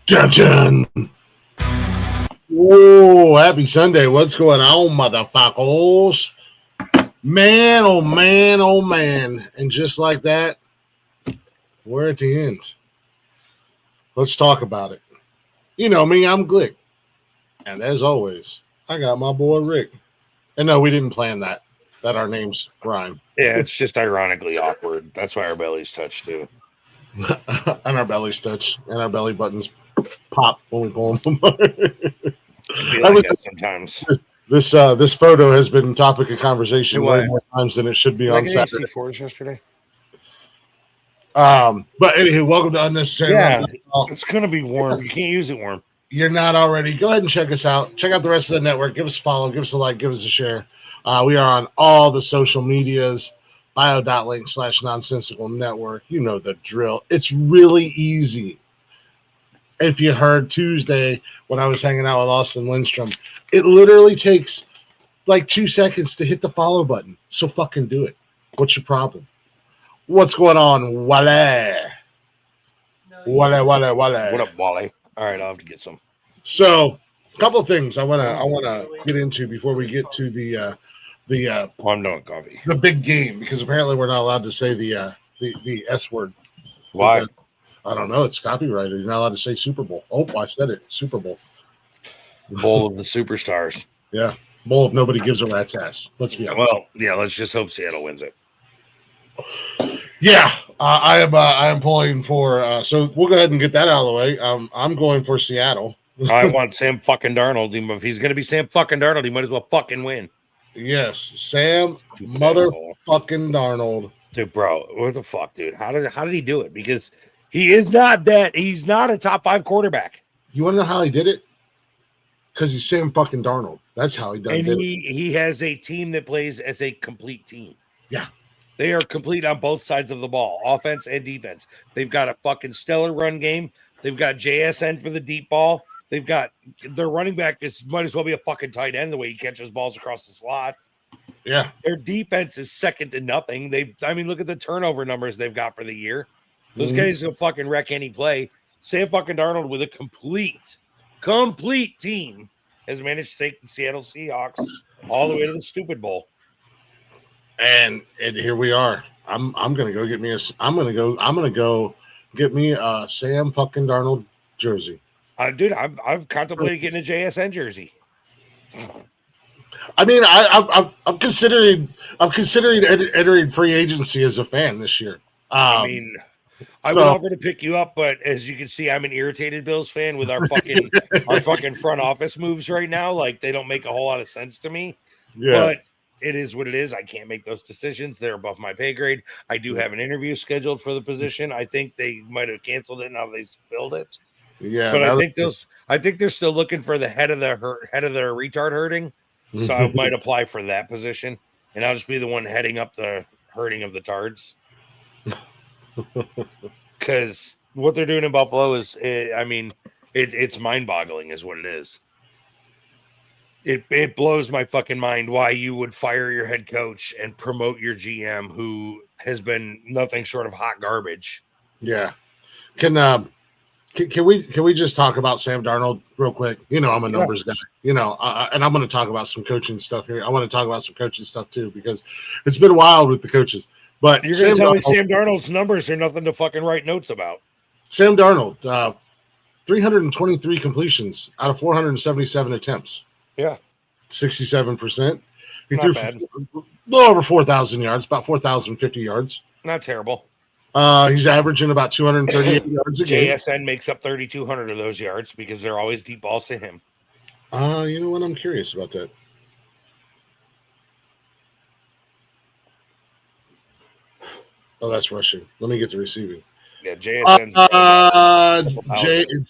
Dun, dun. Whoa, happy Sunday. What's going on, motherfuckers? Man, oh man, oh man. And just like that, we're at the end. Let's talk about it. You know me, I'm Glick. And as always, I got my boy Rick. And no, we didn't plan that. That our names rhyme. Yeah, it's just ironically awkward. That's why our bellies touch too. And our bellies touch. And our belly buttons pop when we pull them. Be like that sometimes. This photo has been topic of conversation way more times than it should be on Saturday. C4s yesterday. But anywho, welcome to Unnecessary. Yeah, it's gonna be warm. You can't use it warm. You're not already. Go ahead and check us out. Check out the rest of the network. Give us a follow. Give us a like. Give us a share. We are on all the social medias. bio.link/nonsensical network. You know the drill. It's really easy. If you heard Tuesday when I was hanging out with Austin Lindstrom, it literally takes like 2 seconds to hit the follow button. So fucking do it. What's your problem? What's going on, Wale? Wale. What up, Wally? All right, I'll have to get some. So, a couple of things I wanna get into before we get to the I'm done with coffee. The big game, because apparently we're not allowed to say the S word. Why? Because, I don't know. It's copyrighted. You're not allowed to say Super Bowl. Oh, I said it. Super Bowl. Bowl of the superstars. Yeah. Bowl of nobody gives a rat's ass. Let's be honest. Well, yeah. Let's just hope Seattle wins it. Yeah, I am pulling for. So we'll go ahead and get that out of the way. I'm going for Seattle. I want Sam fucking Darnold. If he's gonna be Sam fucking Darnold, he might as well fucking win. Yes, Sam motherfucking Darnold. Dude, bro, what the fuck, dude? How did he do it? Because he is not that. He's not a top 5 quarterback. You want to know how he did it? Because he's Sam fucking Darnold. That's how he does it. And he has a team that plays as a complete team. Yeah. They are complete on both sides of the ball, offense and defense. They've got a fucking stellar run game. They've got JSN for the deep ball. They've got their running back might as well be a fucking tight end the way he catches balls across the slot. Yeah. Their defense is second to nothing. Look at the turnover numbers they've got for the year. Those guys will fucking wreck any play. Sam fucking Darnold with a complete team has managed to take the Seattle Seahawks all the way to the stupid bowl. And here we are. I'm gonna go get me a Sam fucking Darnold jersey. Dude, I've contemplated getting a JSN jersey. I mean, I'm considering entering free agency as a fan this year. I would offer to pick you up, but as you can see, I'm an irritated Bills fan with our fucking front office moves right now. Like, they don't make a whole lot of sense to me. Yeah. But it is what it is. I can't make those decisions. They're above my pay grade. I do have an interview scheduled for the position. I think they might have canceled it now they filled it. Yeah, but I think they're still looking for the head of their retard herding. So I might apply for that position, and I'll just be the one heading up the herding of the tards. Because what they're doing in Buffalo is, it's mind-boggling, is what it is. It blows my fucking mind why you would fire your head coach and promote your GM, who has been nothing short of hot garbage. Yeah, can we just talk about Sam Darnold real quick? You know, I'm a numbers guy. You know, and I'm going to talk about some coaching stuff here. I want to talk about some coaching stuff too, because it's been wild with the coaches. But you're going to tell me Sam Darnold's numbers are nothing to fucking write notes about. Sam Darnold, 323 completions out of 477 attempts. Yeah, 67%. He Not threw bad. a little over 4,000 yards, about 4,050 yards. Not terrible. He's averaging about 238 yards a game. JSN makes up 3,200 of those yards because they're always deep balls to him. You know what? I'm curious about that. Oh, that's rushing. Let me get the receiving. Yeah, JSN.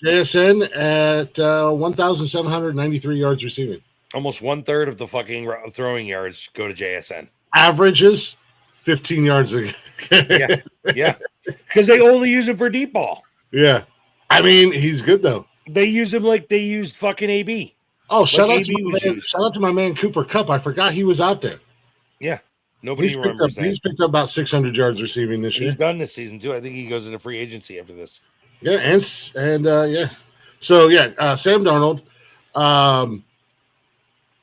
JSN at 1,793 yards receiving. Almost 1/3 of the fucking throwing yards go to JSN. Averages 15 yards a game. Yeah. Because they only use him for deep ball. Yeah. I mean, he's good, though. They use him like they used fucking AB. Oh, shout out to my man Cooper Kupp. I forgot he was out there. Yeah. Nobody remembers that. He's picked up about 600 yards receiving this year. He's done this season, too. I think he goes into free agency after this. Yeah, and yeah. So Sam Darnold,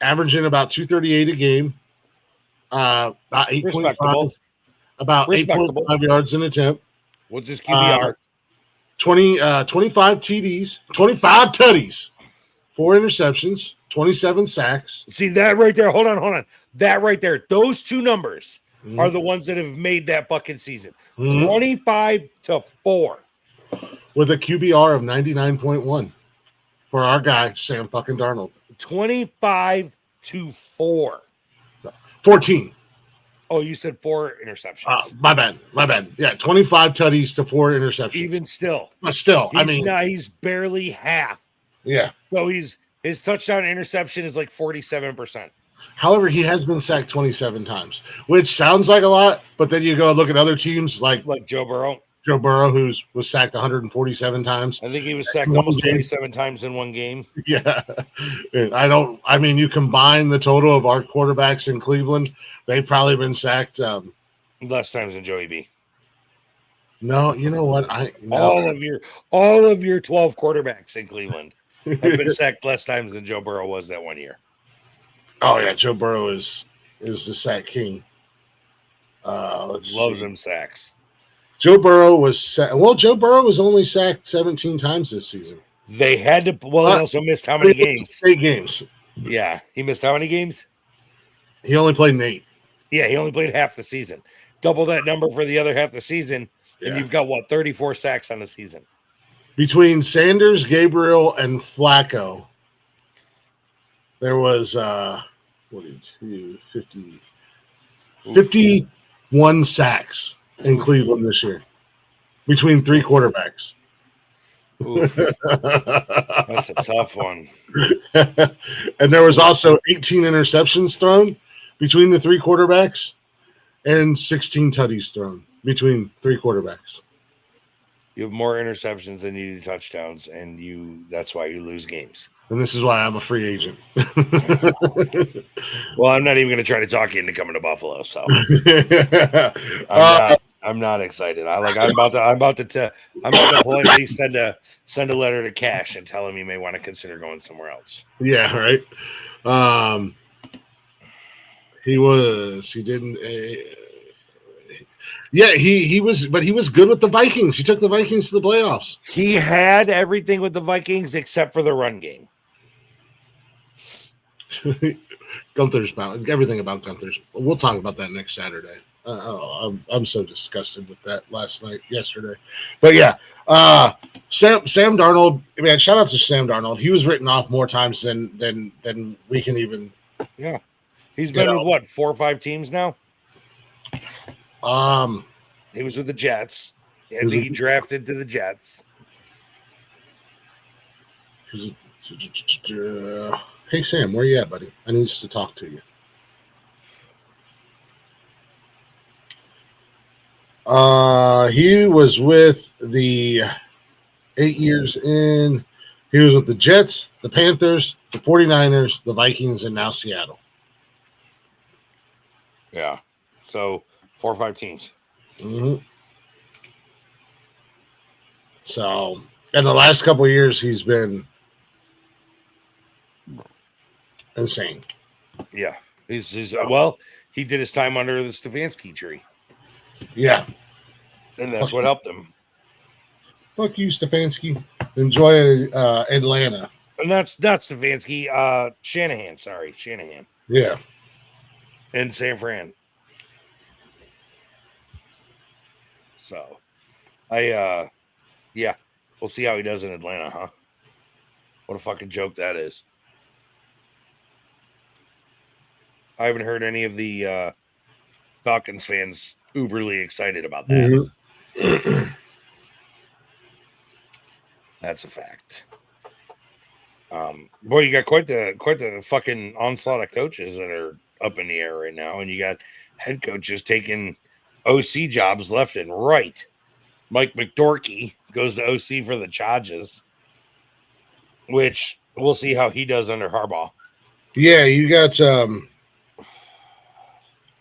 averaging about 238 a game, about 8.5, about 8.5 yards an attempt. What's his QBR? 25 TDs, 25 tutties, 4 interceptions, 27 sacks. See that right there? Hold on. That right there. Those two numbers are the ones that have made that fucking season. 25-4. With a QBR of 99.1 for our guy, Sam fucking Darnold. 25-4. 14. Oh, you said 4 interceptions. My bad. Yeah, 25 tutties to 4 interceptions. Even still. But still, he's barely half. Yeah. So his touchdown interception is like 47%. However, he has been sacked 27 times, which sounds like a lot, but then you go look at other teams like Joe Burrow. Joe Burrow, who was sacked 147 times. I think he was sacked almost 27 times in one game. Yeah. You combine the total of our quarterbacks in Cleveland, they've probably been sacked less times than Joey B. No, you know what? All of your 12 quarterbacks in Cleveland have been sacked less times than Joe Burrow was that one year. Oh yeah, Joe Burrow is the sack king. Loves them sacks. Joe Burrow was Joe Burrow was only sacked 17 times this season. They had to. Well, he also missed how many games? 8 games. Yeah, he missed how many games? He only played 8. Yeah, he only played half the season. Double that number for the other half the season, and you've got 34 sacks on the season. Between Sanders, Gabriel, and Flacco, there was 51 sacks in Cleveland this year between 3 quarterbacks. That's a tough one. And there was also 18 interceptions thrown between the 3 quarterbacks and 16 tutties thrown between 3 quarterbacks. You have more interceptions than you do touchdowns, and that's why you lose games. And this is why I'm a free agent. Well, I'm not even going to try to talk you into coming to Buffalo, so I'm not excited. I'm about to politely send a letter to Cash and tell him he may want to consider going somewhere else. Yeah, right. He was good with the Vikings. He took the Vikings to the playoffs. He had everything with the Vikings except for the run game. Gunther's about everything about Gunther's. We'll talk about that next Saturday. I'm so disgusted with that yesterday. But yeah, Sam Darnold. Man, shout out to Sam Darnold. He was written off more times than we can even. Yeah, he's been with what 4 or 5 teams now. He was with the Jets. I think he drafted to the Jets. Hey Sam, where you at, buddy? I need to talk to you. He was with the 8 years in. He was with the Jets, the Panthers, the 49ers, the Vikings, and now Seattle. Yeah. So 4 or 5 teams. Mm-hmm. So, in the last couple of years, he's been insane. Yeah. He did his time under the Stefanski tree. Yeah. And that's what helped him. Fuck you, Stefanski. Enjoy Atlanta. And that's not Stefanski. Shanahan. Sorry. Shanahan. Yeah. And San Fran. So, we'll see how he does in Atlanta, huh? What a fucking joke that is. I haven't heard any of the Falcons fans uberly excited about that. Mm-hmm. That's a fact. Boy, you got quite the fucking onslaught of coaches that are up in the air right now, and you got head coaches taking OC jobs left and right. Mike McDorkey goes to OC for the Chargers, which we'll see how he does under Harbaugh. Yeah, you got John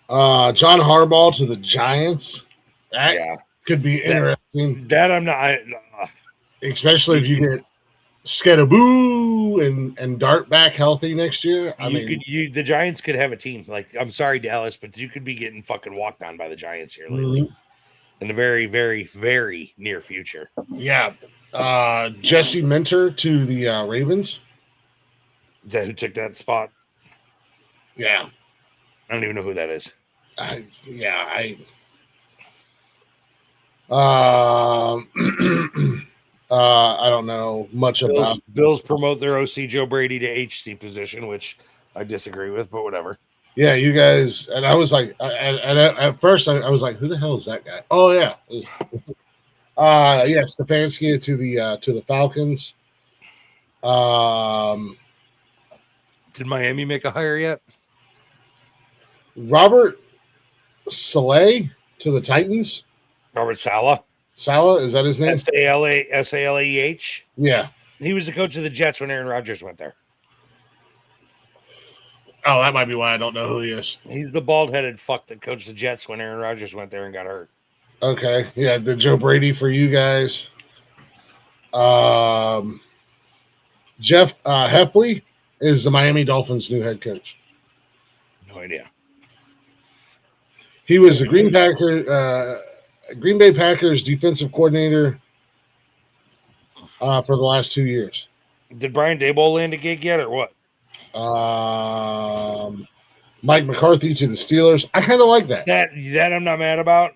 Harbaugh to the Giants. That could be interesting. That I'm not. Especially if you get Skadaboo and Dart back healthy next year, the Giants could have a team. Like, I'm sorry, Dallas, but you could be getting fucking walked on by the Giants here lately in the very, very, very near future. Yeah. Jesse Minter to the Ravens. Is that who took that spot? Yeah. I don't even know who that is. I don't know much about Bills promote their OC Joe Brady to HC position, which I disagree with, but whatever. Yeah, you guys, and I was like, at first I was like, who the hell is that guy? Oh yeah, yeah, Stefanski to the Falcons. Did Miami make a hire yet? Robert Saleh to the Titans. Robert Saleh. Saleh, is that his name? Saleh. Yeah. He was the coach of the Jets when Aaron Rodgers went there. Oh, that might be why I don't know who he is. He's the bald-headed fuck that coached the Jets when Aaron Rodgers went there and got hurt. Okay. Yeah, the Joe Brady for you guys. Jeff Heffley is the Miami Dolphins' new head coach. No idea. He was the Green Bay Packers defensive coordinator for the last 2 years. Did Brian Daboll land a gig yet, or what? Mike McCarthy to the Steelers. I kind of like that. That I'm not mad about.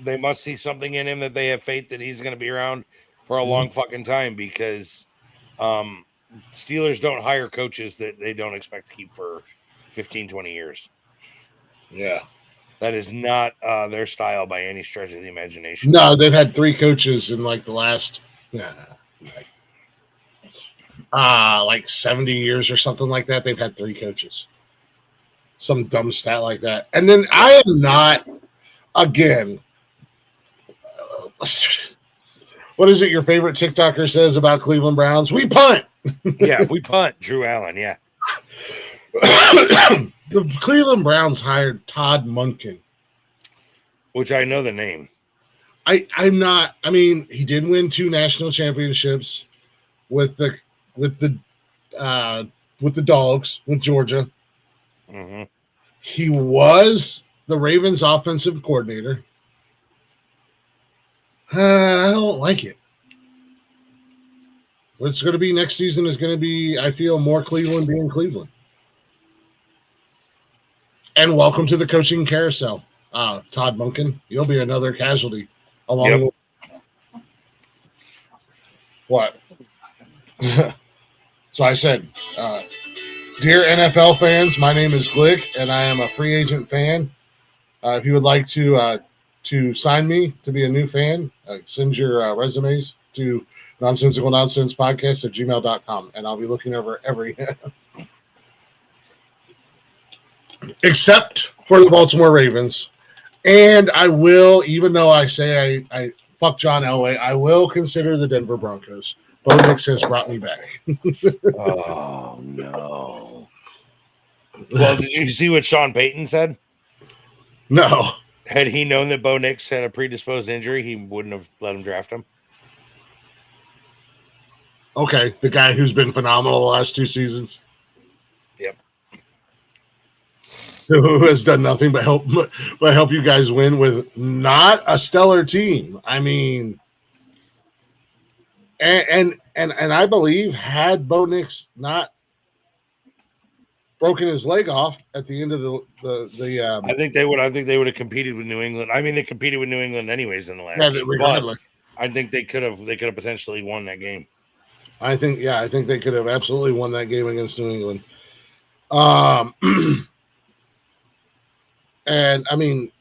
They must see something in him that they have faith that he's going to be around for a long fucking time, because Steelers don't hire coaches that they don't expect to keep for 15, 20 years. Yeah. That is not their style by any stretch of the imagination. No, they've had 3 coaches in like the last like 70 years or something like that. They've had 3 coaches. Some dumb stat like that. And then I am not, again, what is it your favorite TikToker says about Cleveland Browns? We punt. Yeah, we punt. Drew Allen, yeah. The Cleveland Browns hired Todd Monken, which I know the name. I'm not. I mean, he did win 2 national championships with the Dogs with Georgia. Mm-hmm. He was the Ravens' offensive coordinator. I don't like it. What's going to be next season is going to be, I feel, more Cleveland being Cleveland. And welcome to the coaching carousel, Todd Monken. You'll be another casualty along with what? So I said, dear NFL fans, my name is Glick, and I am a free agent fan. If you would like to sign me to be a new fan, send your resumes to nonsensicalnonsense@gmail.com, and I'll be looking over every except for the Baltimore Ravens. And I will, even though I say I fuck John Elway, I will consider the Denver Broncos. Bo Nix has brought me back. Oh, no. Well, did you see what Sean Payton said? No. Had he known that Bo Nix had a predisposed injury, he wouldn't have let him draft him. Okay, the guy who's been phenomenal the last 2 seasons. Yep. Who has done nothing but help you guys win with not a stellar team. I mean, and I believe had Bo Nix not broken his leg off at the end of the I think they would have competed with New England. I mean, they competed with New England anyways in the last game. Regardless. I think they could have potentially won that game. I think they could have absolutely won that game against New England. And I mean,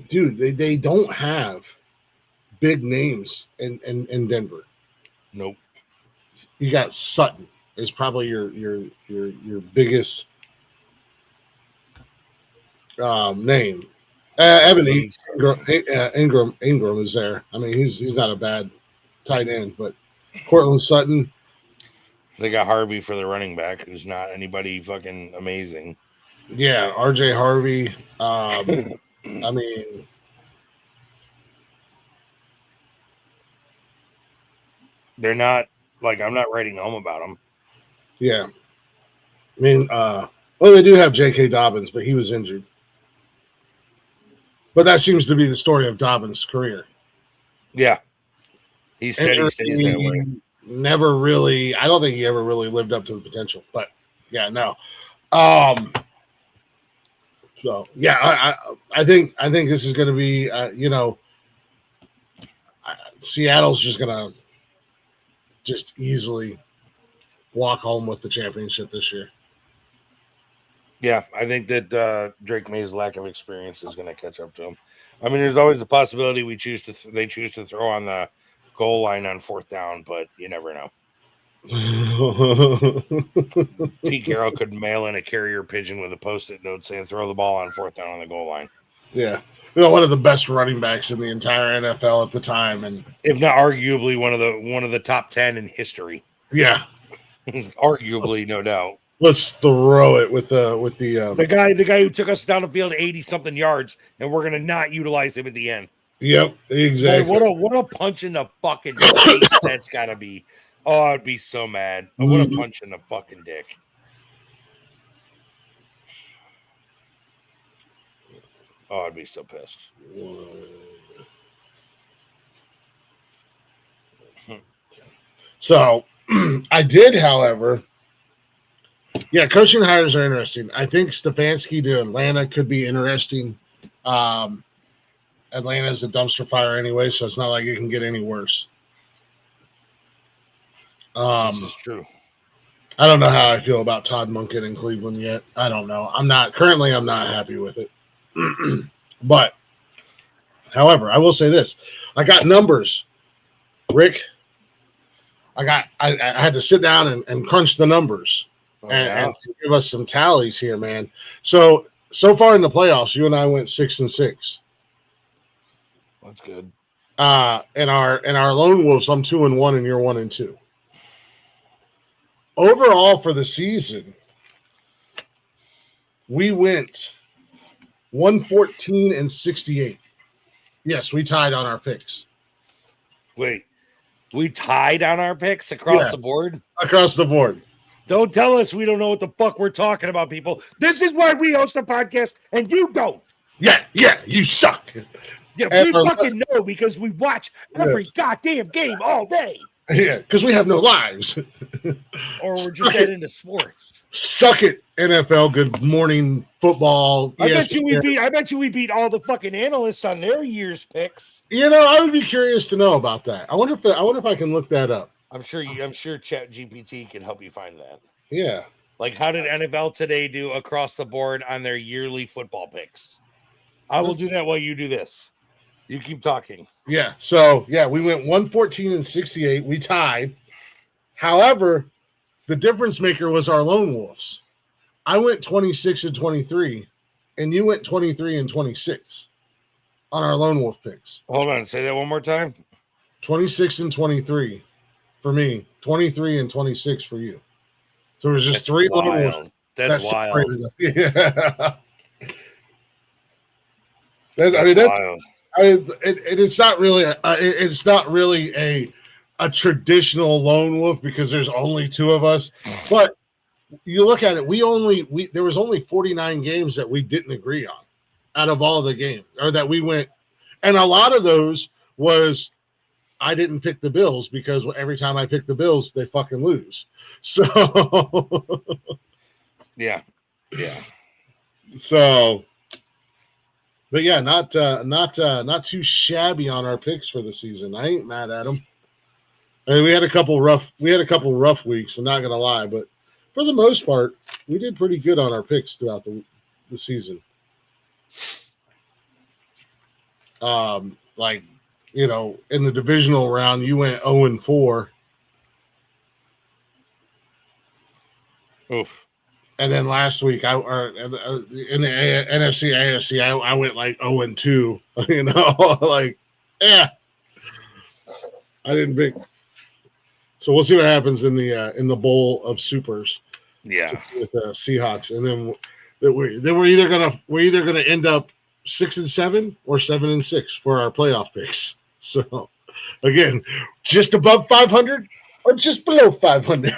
dude, they don't have big names in Denver. Nope. You got Sutton is probably your biggest name. Evan Ingram is there. I mean, he's not a bad tight end, but Cortland Sutton. They got Harvey for the running back, who's not anybody fucking amazing. Yeah, RJ Harvey. I mean, they're not Like, I'm not writing home about them. Yeah. I mean, they do have J.K. Dobbins, but he was injured. But that seems to be the story of Dobbins' career. Yeah. He stays that way. Never really, I don't think he ever really lived up to the potential. But, yeah, no. So, yeah, I think this is going to be, Seattle's just going to just easily walk home with the championship this year. Yeah, I think that Drake May's lack of experience is going to catch up to him. I mean, there's always the possibility they choose to throw on the goal line on 4th down, but you never know. Pete Carroll could mail in a carrier pigeon with a Post-it note saying throw the ball on 4th down on the goal line. Yeah. One of the best running backs in the entire NFL at the time, and if not arguably one of the top 10 in history. Yeah. Arguably, no doubt. Let's throw it with the guy who took us down the field 80-something yards, and we're gonna not utilize him at the end. Yep, exactly. Boy, what a punch in the fucking face that's gotta be. Oh, I'd be so mad. What a punch in the fucking dick. Oh, I'd be so pissed. So I did, however. Yeah, coaching hires are interesting. I think Stefanski to Atlanta could be interesting. Atlanta's a dumpster fire anyway, so it's not like it can get any worse. This is true. I don't know how I feel about Todd Monken in Cleveland yet. I don't know. I'm not happy with it. But, however, I will say this. I got numbers. Rick, I had to sit down and crunch the numbers. And give us some tallies here, man. So far in the playoffs, you and I went 6-6. That's good. In our Lone Wolves, I'm 2-1, and you're 1-2. Overall for the season, we went 114-68. Yes, we tied on our picks. Wait, we tied on our picks across the board? Across the board. Don't tell us we don't know what the fuck we're talking about, people. This is why we host a podcast and you don't. Yeah, you suck. Yeah, we fucking know because we watch every goddamn game all day. Yeah, because we have no lives. Or we're just that into sports. Suck it, NFL. Good morning football. I bet you we beat all the fucking analysts on their year's picks. I would be curious to know about that. I wonder if I can look that up. I'm sure ChatGPT can help you find that. Yeah. Like, how did NFL Today do across the board on their yearly football picks? I will do that while you do this. You keep talking. Yeah. So, we went 114-68. We tied. However, the difference maker was our Lone Wolves. I went 26-23, and you went 23-26 on our Lone Wolf picks. Hold on. Say that one more time. 26-23 for me, 23-26 for you. So it was just three Lone Wolves. That's wild. Yeah. It's not really a traditional lone wolf because there's only two of us. But you look at it, there was only 49 games that we didn't agree on out of all the games, or that we went, and a lot of those was I didn't pick the Bills because every time I pick the Bills, they fucking lose. So yeah. So. But yeah, not too shabby on our picks for the season. I ain't mad at them. I mean, we had a couple rough weeks. I'm not gonna lie, but for the most part, we did pretty good on our picks throughout the season. In the divisional round, you went 0-4. Oof. And then last week, in the NFC, AFC, I went like 0-2. I didn't pick. So we'll see what happens in the bowl of supers. Yeah, with Seahawks, and then we're either gonna end up 6-7 or 7-6 for our playoff picks. So again, just above 500 or just below 500.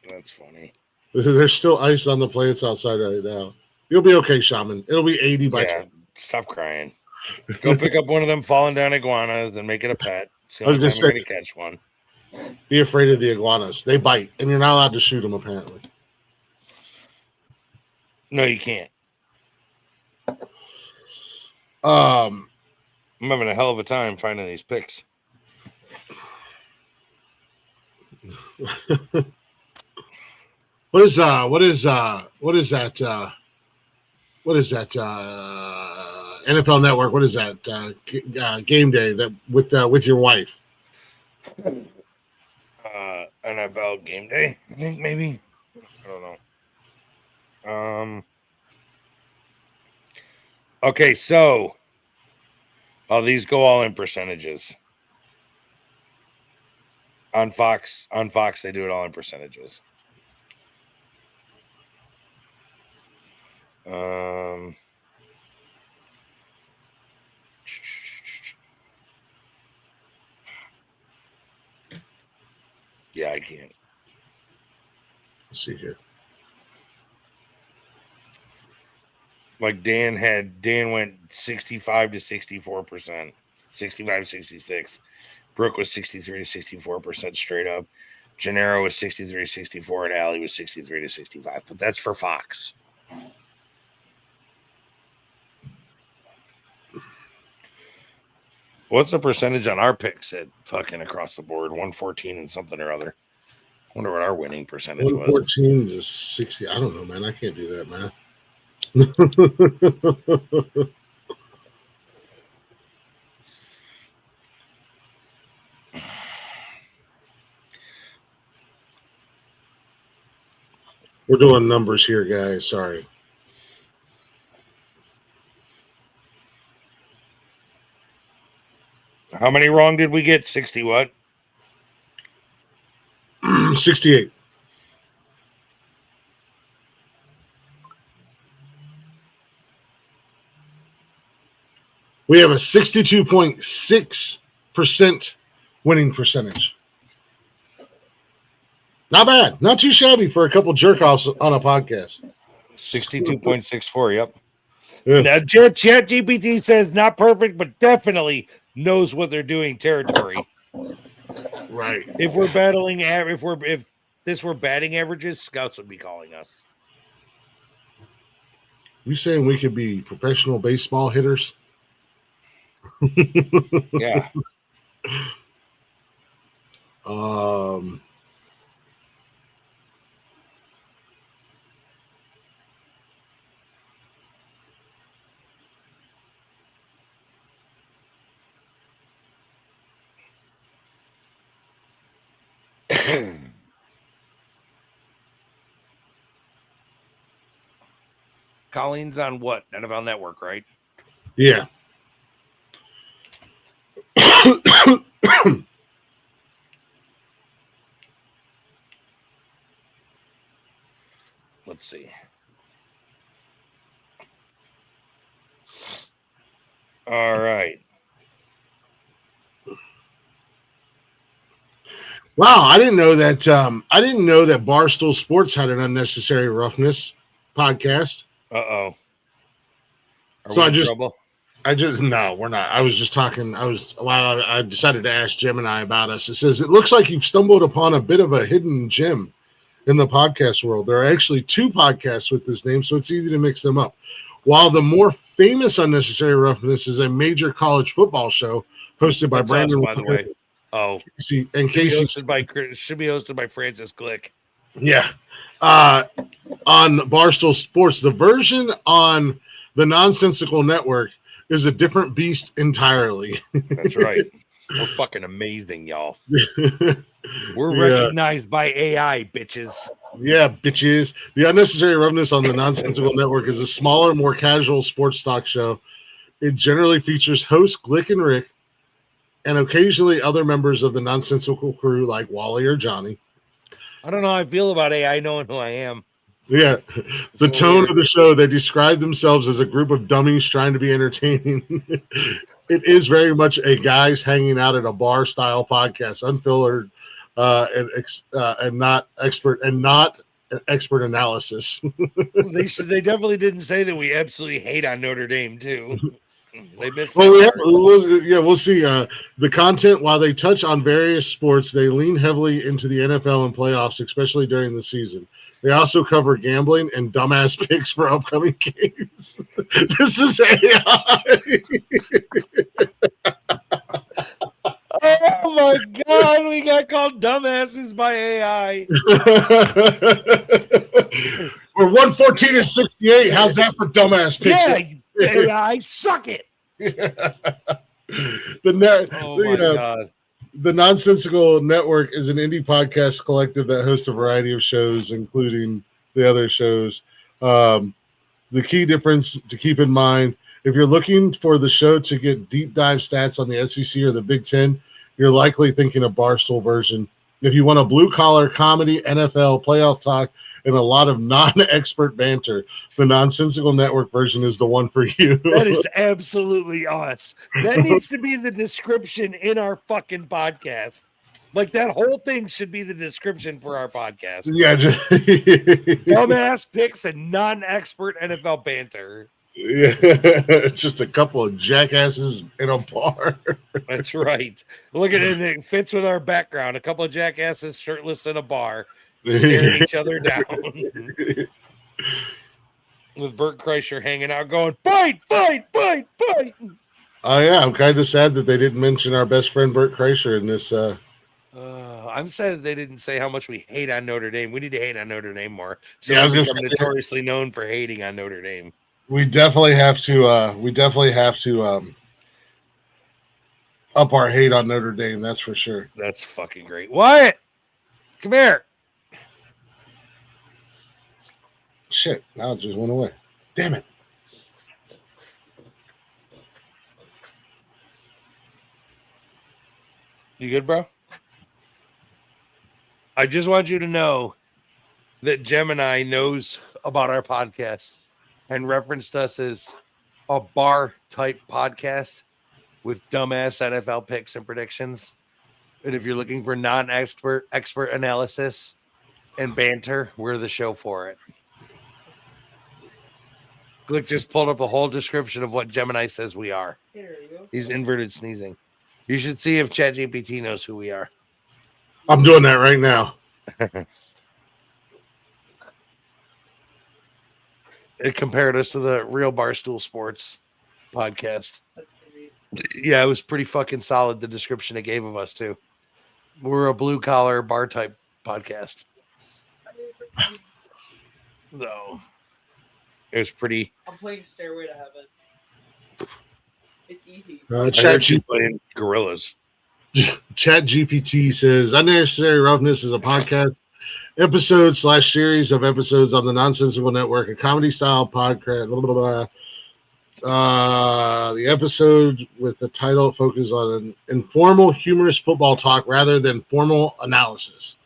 That's funny. There's still ice on the plants outside right now. You'll be okay, Shaman. It'll be 80 by 20. Stop crying. Go pick up one of them falling down iguanas and make it a pet. It's the I was only gonna time say, you're going to catch one. Be afraid of the iguanas. They bite, and you're not allowed to shoot them, apparently. No, you can't. I'm having a hell of a time finding these pics. What is that NFL Network? What is that game day that with your wife? NFL Game Day, I think maybe. I don't know. Okay, so these go all in percentages. On Fox, they do it all in percentages. Yeah, I can't. Let's see here. Like Dan went 65 to 64%, 65, 66. Brooke was 63 to 64% straight up. Gennaro was 63 to 64, and Allie was 63 to 65. But that's for Fox. What's the percentage on our picks at fucking across the board? 114 and something or other. I wonder what our winning percentage 114 to 60. I don't know, man. I can't do that, man. We're doing numbers here, guys. Sorry. How many wrong did we get? 60 what? 68. We have a 62.6% winning percentage. Not bad. Not too shabby for a couple jerk-offs on a podcast. 62.64, yep. Yeah. Now, ChatGPT says not perfect, but definitely knows what they're doing territory. Right. If we're battling, if this were batting averages, scouts would be calling us. You saying we could be professional baseball hitters? Yeah. Colleen's on what? NFL Network, right? Yeah. Let's see. All right. Wow, I didn't know that. I didn't know that Barstool Sports had an Unnecessary Roughness podcast. Uh-oh. So no, we're not. I was just talking. I decided to ask Gemini about us. It says, it looks like you've stumbled upon a bit of a hidden gem in the podcast world. There are actually two podcasts with this name, so it's easy to mix them up. While the more famous Unnecessary Roughness is a major college football show hosted by Brandon. By the way. Oh, Casey should be hosted by Francis Glick. Yeah. On Barstool Sports, the version on the Nonsensical Network is a different beast entirely. That's right. We're fucking amazing, y'all. We're recognized by AI, bitches. Yeah, bitches. The Unnecessary Roughness on the Nonsensical Network is a smaller, more casual sports talk show. It generally features hosts Glick and Rick and occasionally other members of the Nonsensical crew like Wally or Johnny. I don't know how I feel about AI knowing who I am. Yeah. The tone of the show, they describe themselves as a group of dummies trying to be entertaining. it is very much a guys hanging out at a bar style podcast, unfiltered, and not expert analysis. They definitely didn't say that we absolutely hate on Notre Dame too. They missed Well, that we'll see. The content, while they touch on various sports, they lean heavily into the NFL and playoffs, especially during the season. They also cover gambling and dumbass picks for upcoming games. This is AI. Oh my God, we got called dumbasses by AI. We're 114-68. How's that for dumbass picks? Yeah, AI, suck it. The Nonsensical Network is an indie podcast collective that hosts a variety of shows, including the other shows. The key difference to keep in mind, if you're looking for the show to get deep dive stats on the SEC or the Big Ten, you're likely thinking a Barstool version. If you want a blue-collar comedy, NFL, playoff talk, and a lot of non-expert banter, the Nonsensical Network version is the one for you. That is absolutely us. That needs to be the description in our fucking podcast. Like, that whole thing should be the description for our podcast. Yeah. Dumbass picks and non-expert NFL banter. Yeah, just a couple of jackasses in a bar. That's right. Look at it. It fits with our background. A couple of jackasses shirtless in a bar, staring each other down. With Bert Kreischer hanging out going, fight, fight, fight, fight. Oh, yeah. I'm kind of sad that they didn't mention our best friend Bert Kreischer in this. I'm sad that they didn't say how much we hate on Notre Dame. We need to hate on Notre Dame more. So yeah, we become notoriously known for hating on Notre Dame. We definitely have to up our hate on Notre Dame. That's for sure. That's fucking great. Wyatt, come here. Shit, now it just went away. Damn it. You good, bro? I just want you to know that Gemini knows about our podcast and referenced us as a bar-type podcast with dumbass NFL picks and predictions. And if you're looking for non-expert analysis and banter, we're the show for it. Glick just pulled up a whole description of what Gemini says we are. There you go. He's inverted sneezing. You should see if ChatGPT knows who we are. I'm doing that right now. It compared us to the real Barstool Sports podcast. That's great. Yeah, it was pretty fucking solid, the description it gave of us, too. We're a blue-collar bar-type podcast. So, it was pretty... I'm playing Stairway to Heaven. It's easy. Playing Gorillas. ChatGPT says, Unnecessary Roughness is a podcast episode/series of episodes on the Nonsensical Network, a comedy-style podcast. Blah, blah, blah. The episode with the title focuses on an informal, humorous football talk rather than formal analysis.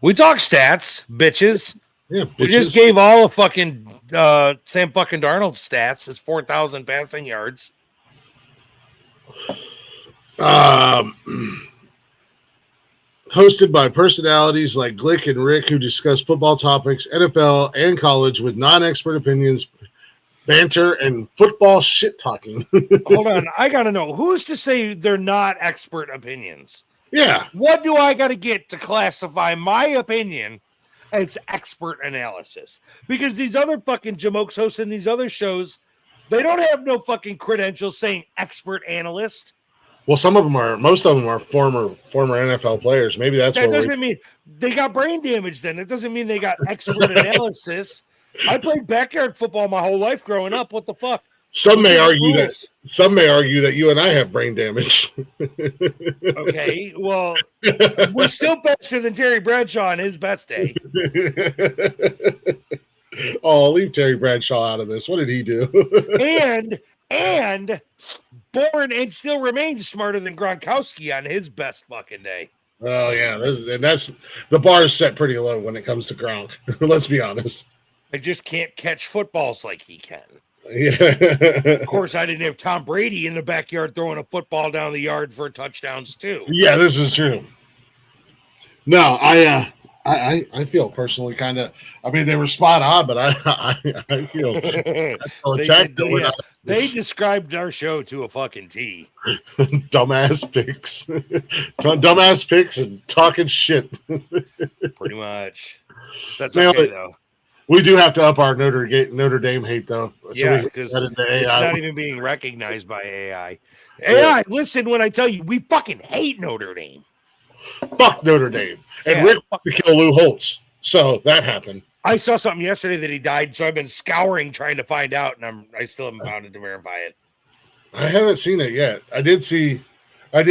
We talk stats, bitches. Yeah, bitches. We just gave all of fucking Sam fucking Darnold stats, his 4,000 passing yards. Hosted by personalities like Glick and Rick, who discuss football topics, NFL and college with non-expert opinions, banter, and football shit talking. Hold on, I gotta know, who's to say they're not expert opinions? Yeah. What do I gotta get to classify my opinion as expert analysis? Because these other fucking jamokes hosting these other shows, they don't have no fucking credentials saying expert analyst. Well, most of them are former NFL players. Maybe that doesn't mean they got brain damage. Then it doesn't mean they got expert analysis. I played backyard football my whole life growing up. What the fuck? Some may argue that you and I have brain damage. Okay, well, we're still faster than Terry Bradshaw on his best day. Oh, leave Terry Bradshaw out of this. What did he do? and born and still remains smarter than Gronkowski on his best fucking day. Oh yeah, that's the bar is set pretty low when it comes to Gronk. Let's be honest. I just can't catch footballs like he can. Yeah. Of course, I didn't have Tom Brady in the backyard throwing a football down the yard for touchdowns too. Yeah, this is true. No, I feel personally kind of. I mean, they were spot on, but I feel attacked. They described our show to a fucking T. Dumbass picks, dumbass picks, and talking shit. Pretty much. That's Now, okay though. We do have to up our Notre Dame hate though. So yeah, because it's not even being recognized by AI. AI, listen when I tell you, we fucking hate Notre Dame. Fuck Notre Dame. And Rick wants to kill Lou Holtz. So that happened. I saw something yesterday that he died, so I've been scouring trying to find out, and I still haven't found it to verify it. I haven't seen it yet. I did see that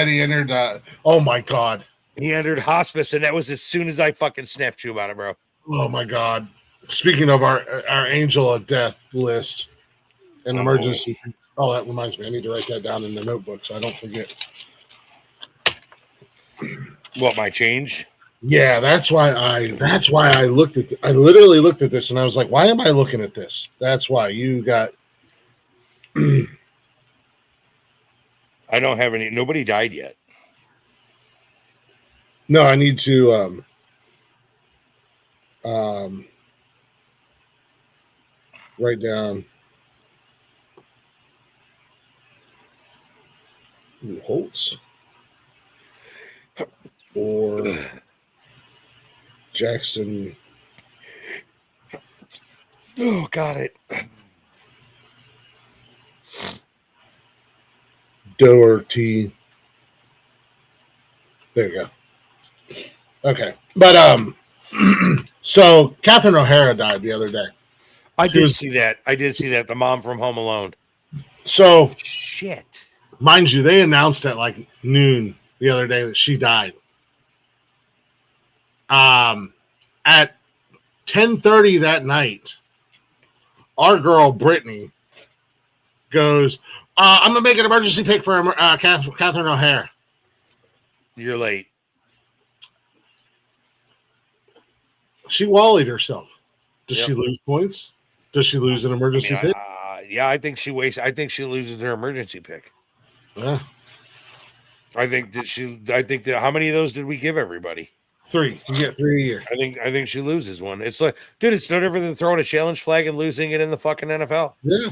he entered. Oh my god, he entered hospice, and that was as soon as I fucking snapped you about it, bro. Oh my god. Speaking of our angel of death list and emergency. Oh, that reminds me. I need to write that down in the notebook so I don't forget. What, my change? Yeah, that's why I looked at I literally looked at this and I was like, why am I looking at this? That's why you got I don't have any. Nobody died yet. No, I need to write down Holtz or Jackson. Oh, got it. Doherty. There you go. Okay. But so Catherine O'Hara died the other day. I did see that. The mom from Home Alone. So shit. Mind you, they announced at like noon the other day that she died. At 10:30 that night, our girl Brittany goes, I'm gonna make an emergency pick for Catherine O'Hara. You're late. She wallied herself. Does she lose points? Does she lose an emergency pick? Yeah, I think she wastes. I think she loses her emergency pick. Yeah. I think that how many of those did we give everybody? 3. You get 3 a year. I think she loses one. It's like, dude, it's no different than throwing a challenge flag and losing it in the fucking NFL. Yeah.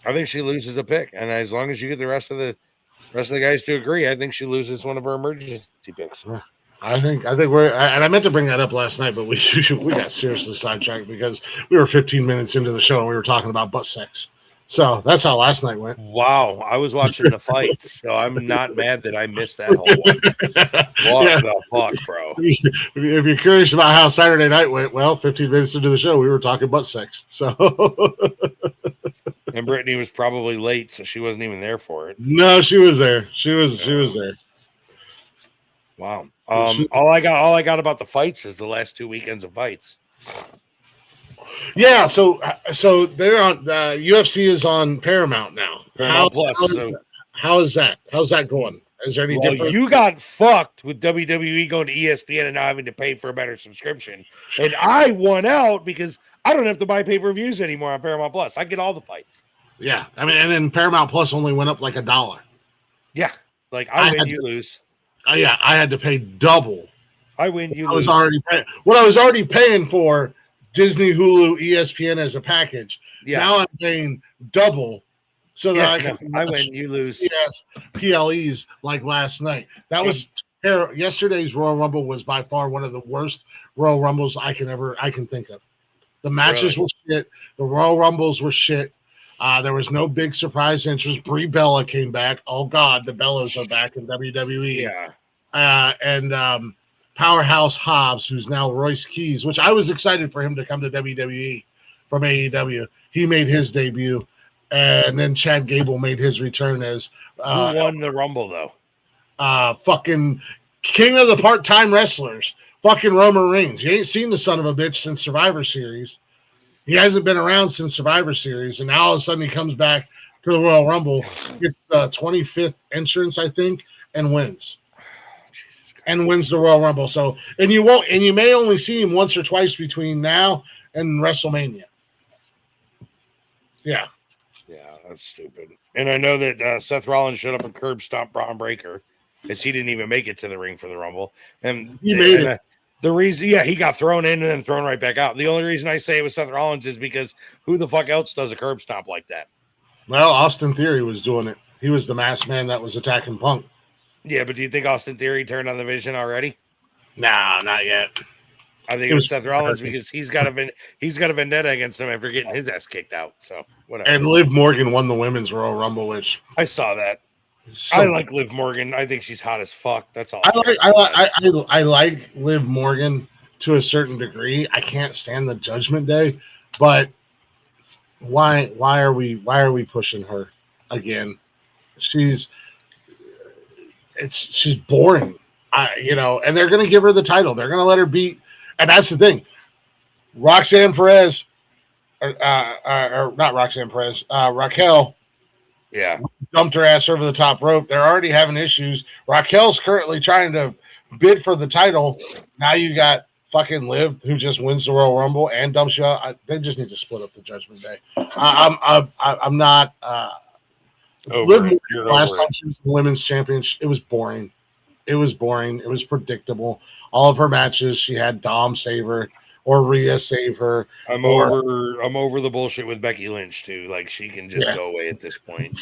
I think she loses a pick, and as long as you get the rest of the guys to agree, I think she loses one of her emergency picks. I think we're, and I meant to bring that up last night, but we got seriously sidetracked because we were 15 minutes into the show and we were talking about butt sex. So that's how last night went. Wow, I was watching the fights, so I'm not mad that I missed that whole one. What the fuck, bro? If you're curious about how Saturday night went, well, 15 minutes into the show, we were talking butt sex. So, and Brittany was probably late, so she wasn't even there for it. No, she was there. She was there. Wow. All I got about the fights is the last 2 weekends of fights. Yeah, so they're on UFC is on Paramount now. Paramount Plus. How is that? How's that going? Is there any difference? You got fucked with WWE going to ESPN and now having to pay for a better subscription. And I won out because I don't have to buy pay-per-views anymore on Paramount Plus. I get all the fights. Yeah. I mean, and then Paramount Plus only went up like $1. Yeah. Like I win, you lose. Yeah, I had to pay double. I win, you Was lose. what I was already paying for Disney, Hulu, ESPN as a package. Yeah. Now I'm paying double so that I win, you lose. PLEs like last night. That was terrible. Yesterday's Royal Rumble was by far one of the worst Royal Rumbles I can think of. The matches were shit. The Royal Rumbles were shit. There was no big surprise entrance. Brie Bella came back. Oh God, the Bellas are back in WWE. Yeah. And Powerhouse Hobbs, who's now Royce Keys, which I was excited for him to come to WWE from AEW. He made his debut, and then Chad Gable made his return as who won the Rumble though? Fucking king of the part-time wrestlers, fucking Roman Reigns. You ain't seen the son of a bitch since Survivor Series. He hasn't been around since Survivor Series, and now all of a sudden he comes back to the Royal Rumble. Gets the 25th entrance, I think, and wins. And wins the Royal Rumble. So, and you may only see him once or twice between now and WrestleMania. Yeah. Yeah, that's stupid. And I know that Seth Rollins showed up and curb stomped Braun Breaker, as he didn't even make it to the ring for the Rumble. And He made it. The reason, yeah, he got thrown in and then thrown right back out. The only reason I say it was Seth Rollins is because who the fuck else does a curb stomp like that? Well, Austin Theory was doing it. He was the masked man that was attacking Punk. Yeah, but do you think Austin Theory turned on the Vision already? Nah, not yet. I think it was Seth Rollins because he's got a vendetta against him after getting his ass kicked out. So whatever. And Liv Morgan won the women's Royal Rumble, which I saw that. I like Liv Morgan. I think she's hot as fuck. That's all. I like Liv Morgan to a certain degree. I can't stand the Judgment Day, but why are we pushing her again? She's boring. And they're gonna give her the title. They're gonna let her beat, and that's the thing. Roxanne Perez, or not Roxanne Perez, Raquel. Yeah, dumped her ass over the top rope. They're already having issues. Raquel's currently trying to bid for the title. Now you got fucking Liv, who just wins the Royal Rumble and dumps you out. They just need to split up the Judgment Day. I'm not. Liv last time she was the women's champion, it was boring. It was predictable. All of her matches, she had Dom save her or Rhea save her. I'm over the bullshit with Becky Lynch too. Like, she can just go away at this point.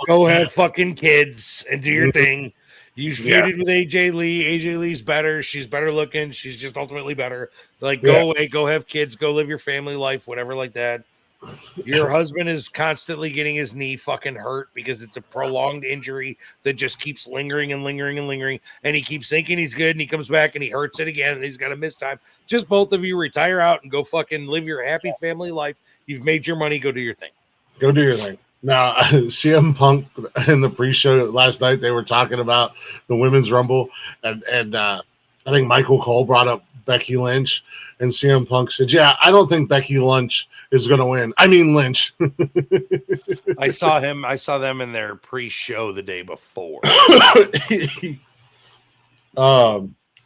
Go have fucking kids and do your thing. You feuded with AJ Lee. AJ Lee's better. She's better looking. She's just ultimately better. Like, go away, go have kids, go live your family life, whatever like that. Your husband is constantly getting his knee fucking hurt because it's a prolonged injury that just keeps lingering and lingering and lingering. And he keeps thinking he's good and he comes back and he hurts it again and he's got to miss time. Just both of you retire out and go fucking live your happy family life. You've made your money. Go do your thing. Go do your thing. Now, CM Punk in the pre-show last night, they were talking about the Women's Rumble, and I think Michael Cole brought up Becky Lynch, and CM Punk said, "Yeah, I don't think Becky Lynch is going to win. I mean Lynch." I saw them in their pre-show the day before.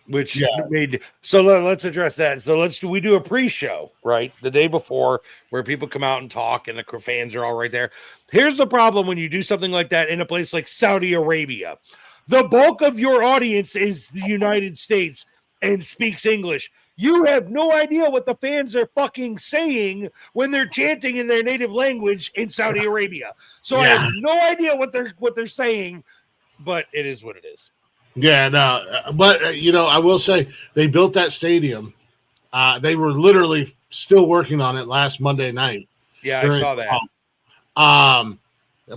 Which made, so let's address that. So we do a pre-show, right? The day before, where people come out and talk and the fans are all right there. Here's the problem when you do something like that in a place like Saudi Arabia. The bulk of your audience is the United States and speaks English. You have no idea what the fans are fucking saying when they're chanting in their native language in Saudi Arabia. So I have no idea what they're saying, but it is what it is. Yeah, no, but I will say they built that stadium. They were literally still working on it last Monday night. Yeah, I saw that.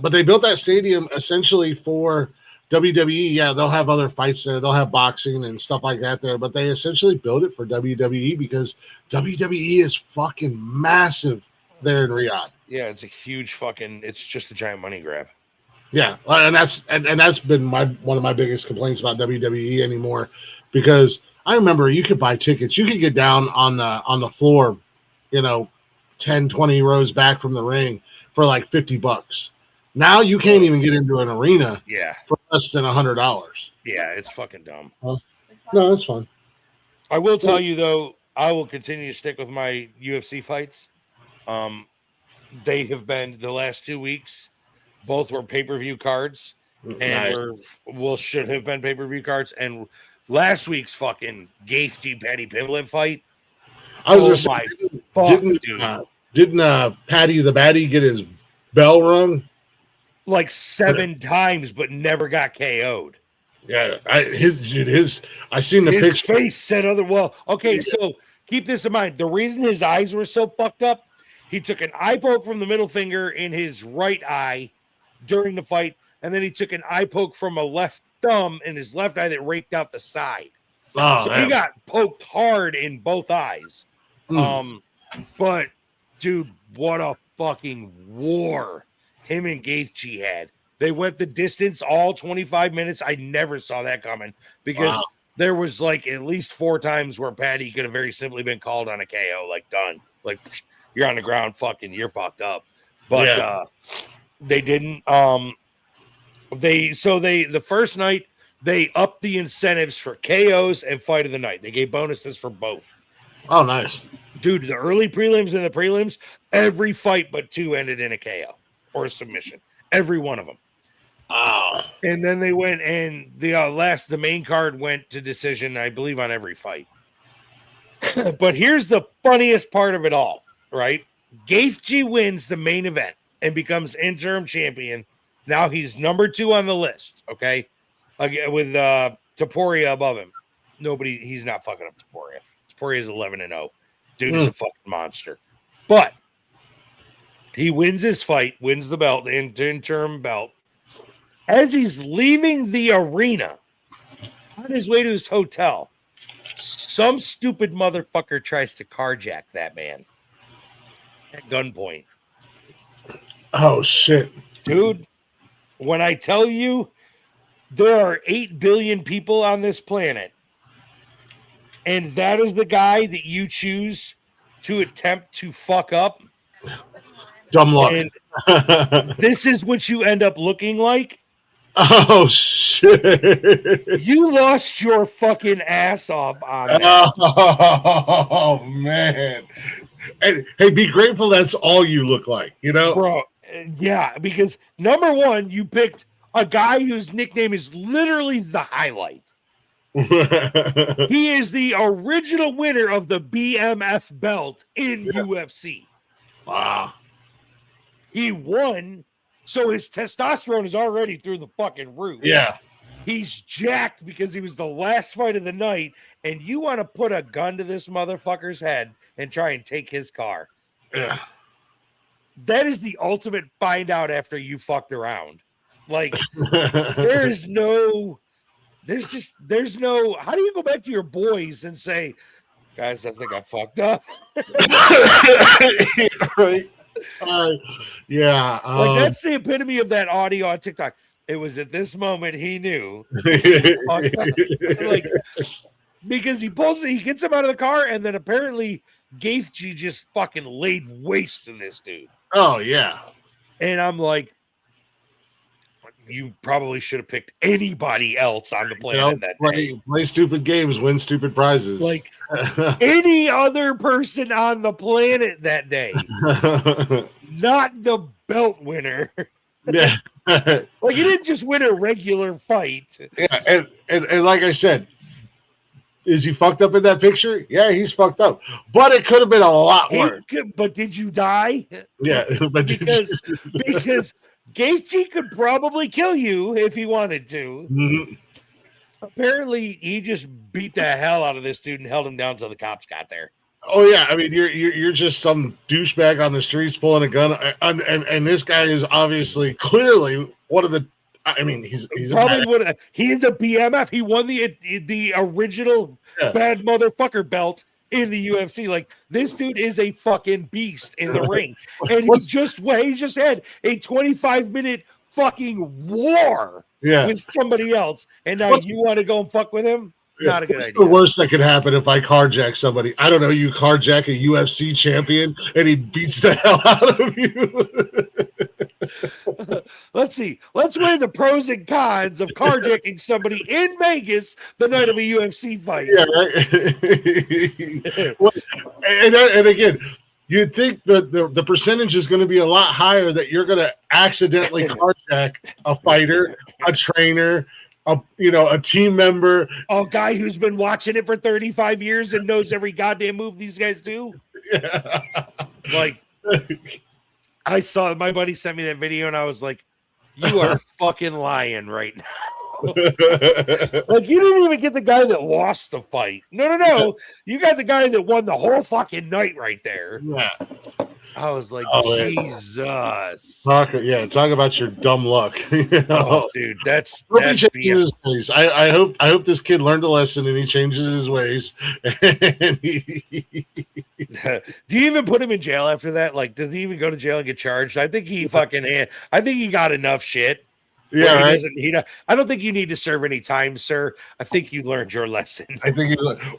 But they built that stadium essentially for WWE. Yeah, they'll have other fights there. They'll have boxing and stuff like that there. But they essentially built it for WWE because WWE is fucking massive there in Riyadh. Yeah, it's a huge fucking. It's just a giant money grab. Yeah, and that's been one of my biggest complaints about WWE anymore, because I remember you could buy tickets, you could get down on the floor, 10, 20 rows back from the ring for like $50. Now you can't even get into an arena for less than $100. Yeah, it's fucking dumb. No, that's fine. I will tell you though, I will continue to stick with my UFC fights. They have been the last 2 weeks. Both were pay-per-view cards, and should have been pay-per-view cards. And last week's fucking Gaethje Paddy Pimblett fight. I was gonna say, didn't Paddy the Baddy get his bell rung like 7 times, but never got KO'd? Yeah, I seen the his picture. Face said other. Well, okay, so keep this in mind. The reason his eyes were so fucked up, he took an eye poke from the middle finger in his right eye during the fight, and then he took an eye poke from a left thumb in his left eye that raked out the side. So he got poked hard in both eyes. But dude, what a fucking war him and Gaethje had. They went the distance all 25 minutes. I never saw that coming, because there was like at least 4 times where Paddy could have very simply been called on a KO, like done, like you're on the ground, fucking you're fucked up. But they didn't. The first night they upped the incentives for KOs and fight of the night. They gave bonuses for both. Oh, nice. Dude, the early prelims and the prelims, every fight but 2 ended in a KO. or a submission. Every one of them. Oh. And then they went and the main card went to decision, I believe, on every fight. But here's the funniest part of it all, right? Gaethje wins the main event and becomes interim champion. Now he's number 2 on the list, okay? With Topuria above him. He's not fucking up Topuria. Topuria is 11-0. Dude is a fucking monster. But he wins his fight, wins the belt, the interim belt. As he's leaving the arena, on his way to his hotel, some stupid motherfucker tries to carjack that man at gunpoint. Oh, shit. Dude, when I tell you there are 8 billion people on this planet, and that is the guy that you choose to attempt to fuck up, dumb luck. And this is what you end up looking like. Oh, shit. You lost your fucking ass off on that. Oh, man. And, hey, be grateful that's all you look like, you know? Bro, yeah, because number one, you picked a guy whose nickname is literally the Highlight. He is the original winner of the BMF belt in UFC. Wow. He won, so his testosterone is already through the fucking roof. Yeah. He's jacked because he was the last fight of the night, and you want to put a gun to this motherfucker's head and try and take his car. Yeah. That is the ultimate find out after you fucked around. Like, there's no, how do you go back to your boys and say, guys, I think I fucked up? Right. Yeah. Like, that's the epitome of that audio on TikTok. It was at this moment he knew. Like, because he gets him out of the car, and then apparently Gaethje just fucking laid waste to this dude. Oh, yeah. And I'm like, you probably should have picked anybody else on the planet that day. Play stupid games, win stupid prizes. Like any other person on the planet that day. Not the belt winner. Yeah. Like, he didn't just win a regular fight. Yeah, and like I said, is he fucked up in that picture? Yeah, he's fucked up. But it could have been a lot worse. But did you die? Yeah. because Gaethje could probably kill you if he wanted to. Mm-hmm. Apparently, he just beat the hell out of this dude and held him down until the cops got there. Oh yeah, I mean you're just some douchebag on the streets pulling a gun, and this guy is obviously clearly one of the. I mean, he's probably he's a BMF. He won the original bad motherfucker belt in the UFC. Like, this dude is a fucking beast in the ring, and he just had a 25-minute fucking war with somebody else, and now you want to go and fuck with him? Not a good idea. What's the worst that could happen if I carjack somebody? I don't know. You carjack a UFC champion, and he beats the hell out of you. Let's see. Let's weigh the pros and cons of carjacking somebody in Vegas the night of a UFC fight. Yeah, right. Well, and again, you'd think that the percentage is going to be a lot higher that you're going to accidentally carjack a fighter, a trainer, a team member, a guy who's been watching it for 35 years and knows every goddamn move these guys do. Yeah. Like, I saw my buddy sent me that video, and I was like, you are fucking lying right now. Like, you didn't even get the guy that lost the fight. No. You got the guy that won the whole fucking night right there. Yeah. I was like, Jesus. Talk about your dumb luck. Oh, dude, that's his ways. I hope this kid learned a lesson and he changes his ways. Do you even put him in jail after that? Like, does he even go to jail and get charged? I think he got enough shit. Yeah, right. I don't think you need to serve any time, sir. I think you learned your lesson.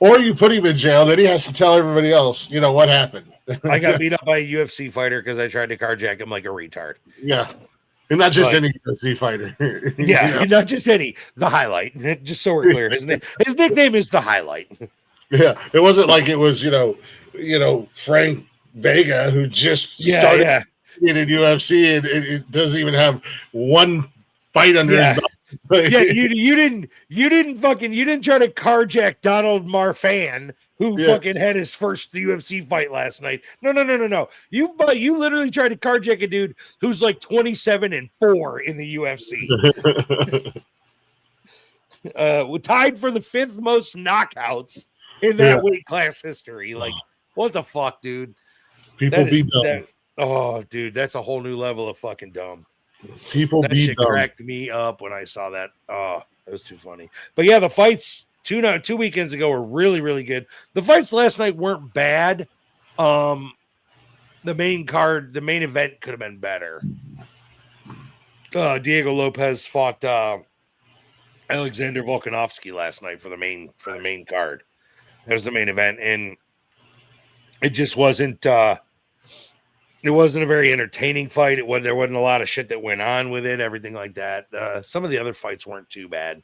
Or you put him in jail, then he has to tell everybody else, what happened. I got beat up by a UFC fighter because I tried to carjack him like a retard. Yeah. And not just any UFC fighter. Yeah, not just any. The Highlight. Just so we're clear. His nickname is The Highlight. Yeah. It wasn't like it was, Frank Vega who just started. Yeah. in UFC, and it doesn't even have one fight under his belt. Yeah, you didn't try to carjack Donald Marfan, who fucking had his first UFC fight last night. No. You literally tried to carjack a dude who's like 27-4 in the UFC. Tied for the 5th most knockouts in that weight class history. Like, what the fuck, dude? People be dumb. Oh, dude, that's a whole new level of fucking dumb. People that be shit dumb. Cracked me up when I saw that. Oh, it was too funny. But yeah, the fights 2 weekends ago were really, really good. The fights last night weren't bad. The main event could have been better. Diego Lopez fought Alexander Volkanovski last night for the main card. That was the main event, and it just wasn't. It wasn't a very entertaining fight. There wasn't a lot of shit that went on with it, everything like that. Some of the other fights weren't too bad,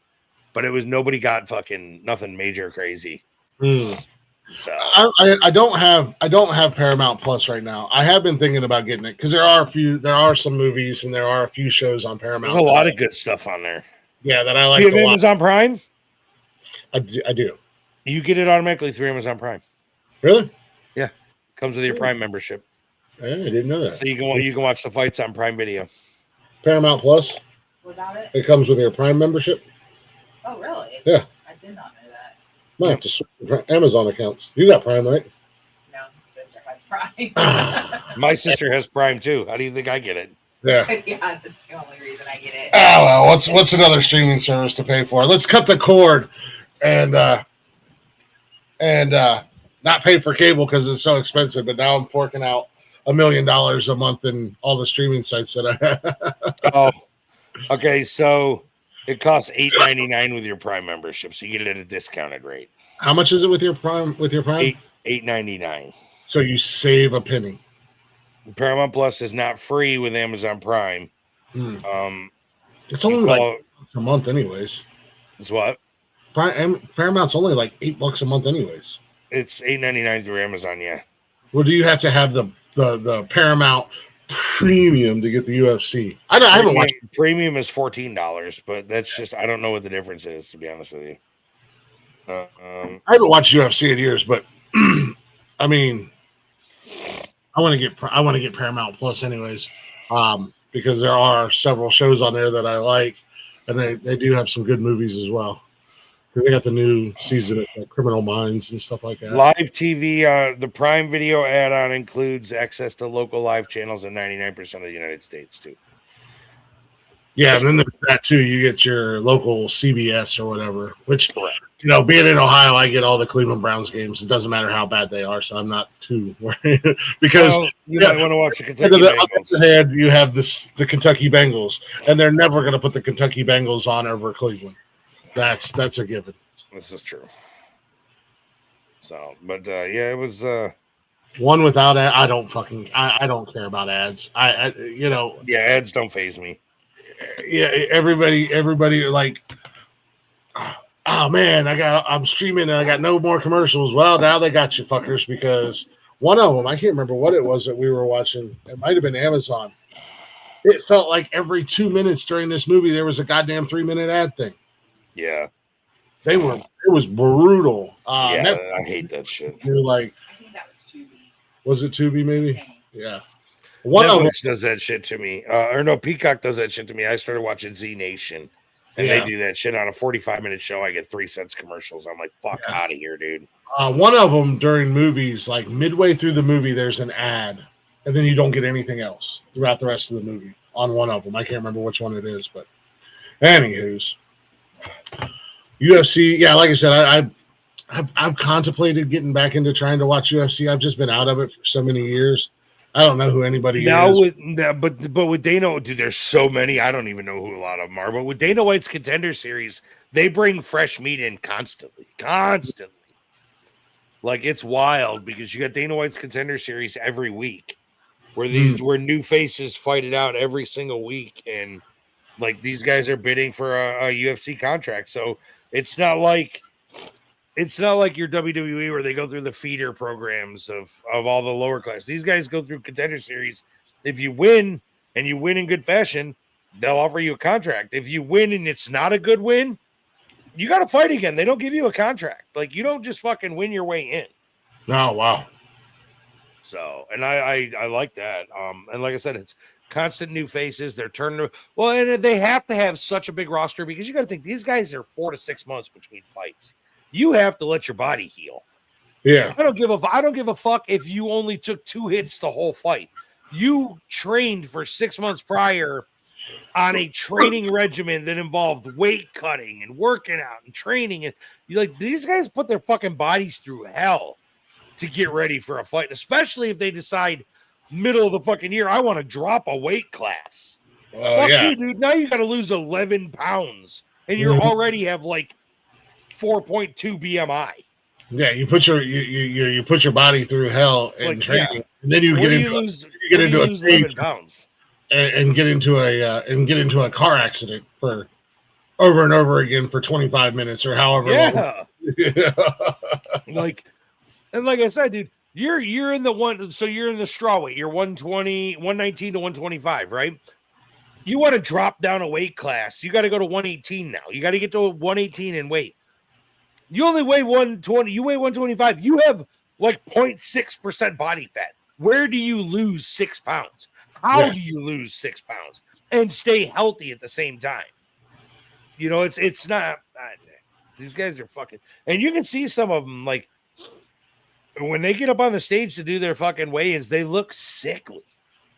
but nobody got fucking nothing major crazy. So I don't have Paramount Plus right now. I have been thinking about getting it because there are some movies and there are a few shows on Paramount. There's a lot of good stuff on there. Yeah, that I like. Do you have Amazon Prime? I do. You get it automatically through Amazon Prime. Really? Yeah, comes with your Prime membership. I didn't know that. So you can watch the fights on Prime Video. Paramount Plus. Without it? It comes with your Prime membership. Oh, really? Yeah. I did not know that. Might have to switch Amazon accounts. You got Prime, right? No, my sister has Prime. My sister has Prime too. How do you think I get it? Yeah. Yeah, that's the only reason I get it. Oh well, what's another streaming service to pay for? Let's cut the cord and not pay for cable because it's so expensive. But now I'm forking out $1 million a month in all the streaming sites that I have. Oh, okay. So it costs $8.99 with your Prime membership, so you get it at a discounted rate. How much is it with your Prime? $8.99. So you save a penny. Paramount Plus is not free with Amazon Prime. It's only like a month, anyways. It's what? Paramount's only like $8 a month, anyways. It's $8.99 through Amazon. Yeah. Well, do you have to have the Paramount Premium to get the UFC? I haven't watched. Premium is $14, but that's just I don't know what the difference is, to be honest with you. I haven't watched UFC in years, but I mean, I want to get Paramount Plus anyways, because there are several shows on there that I like, and they do have some good movies as well. They got the new season of Criminal Minds and stuff like that. Live TV, the Prime Video add-on includes access to local live channels in 99% of the United States too. Yeah, and then there's that too. You get your local CBS or whatever, which, you know, being in Ohio, I get all the Cleveland Browns games. It doesn't matter how bad they are, so I'm not too worried. Because you might want to watch the Kentucky Bengals. On Bengals. the other hand, you have the Kentucky Bengals, and they're never going to put the Kentucky Bengals on over Cleveland. That's a given. This is true. So, but yeah, it was one without ad. I don't care about ads. Yeah, ads don't faze me. Yeah, everybody like, oh man, I'm streaming and I got no more commercials. Well, now they got you fuckers, because one of them, I can't remember what it was that we were watching. It might have been Amazon. It felt like every 2 minutes during this movie there was a goddamn 3-minute ad thing. Yeah. It was brutal. Yeah, I hate that shit. You're like, I think that was Tubi. Was it Tubi maybe? Yeah. Netflix does that shit to me. Or no, Peacock does that shit to me. I started watching Z Nation, and they do that shit on a 45-minute show. I get 3 cents commercials. I'm like, fuck out of here, dude. One of them during movies, like midway through the movie, there's an ad, and then you don't get anything else throughout the rest of the movie on one of them. I can't remember which one it is, but anywho's. UFC, yeah, like I said, I've contemplated getting back into trying to watch UFC. I've just been out of it for so many years. I don't know who anybody is. But with Dana, dude, there's so many. I don't even know who a lot of them are. But with Dana White's Contender Series, they bring fresh meat in constantly. Like, it's wild because you got Dana White's Contender Series every week, where where new faces fight it out every single week, and like these guys are bidding for a UFC contract. So it's not like your WWE where they go through the feeder programs of all the lower class. These guys go through Contender Series If you win and you win in good fashion, they'll offer you a contract. If you win and it's not a good win, you got to fight again. They don't give you a contract. Like, you don't just fucking win your way in. Oh, wow. So, and I like that. And like I said, it's constant new faces. They're turning. Well, and they have to have such a big roster because you got to think these guys are 4 to 6 months between fights. You have to let your body heal. Yeah. I don't give a fuck if you only took 2 hits the whole fight. You trained for 6 months prior on a training regimen that involved weight cutting and working out and training. And you like, these guys put their fucking bodies through hell to get ready for a fight, especially if they decide middle of the fucking year, I want to drop a weight class. Fuck you, dude. Now you got to lose 11 pounds and you already have like 4.2 BMI. Yeah, you put you put your body through hell and like, training, and then you get into a 11 pounds and get into a car accident for over and over again for 25 minutes or however long. Yeah. Like I said, dude, you're in the one, so you're in the straw weight. You're 120, 119 to 125, right? You want to drop down a weight class. You got to go to 118 now. You got to get to 118 and weight. You only weigh 120. You weigh 125. You have like 0.6% body fat. Where do you lose 6 pounds? How do you lose 6 pounds and stay healthy at the same time? You know, it's not. These guys are fucking. And you can see some of them, like, when they get up on the stage to do their fucking weigh-ins, they look sickly.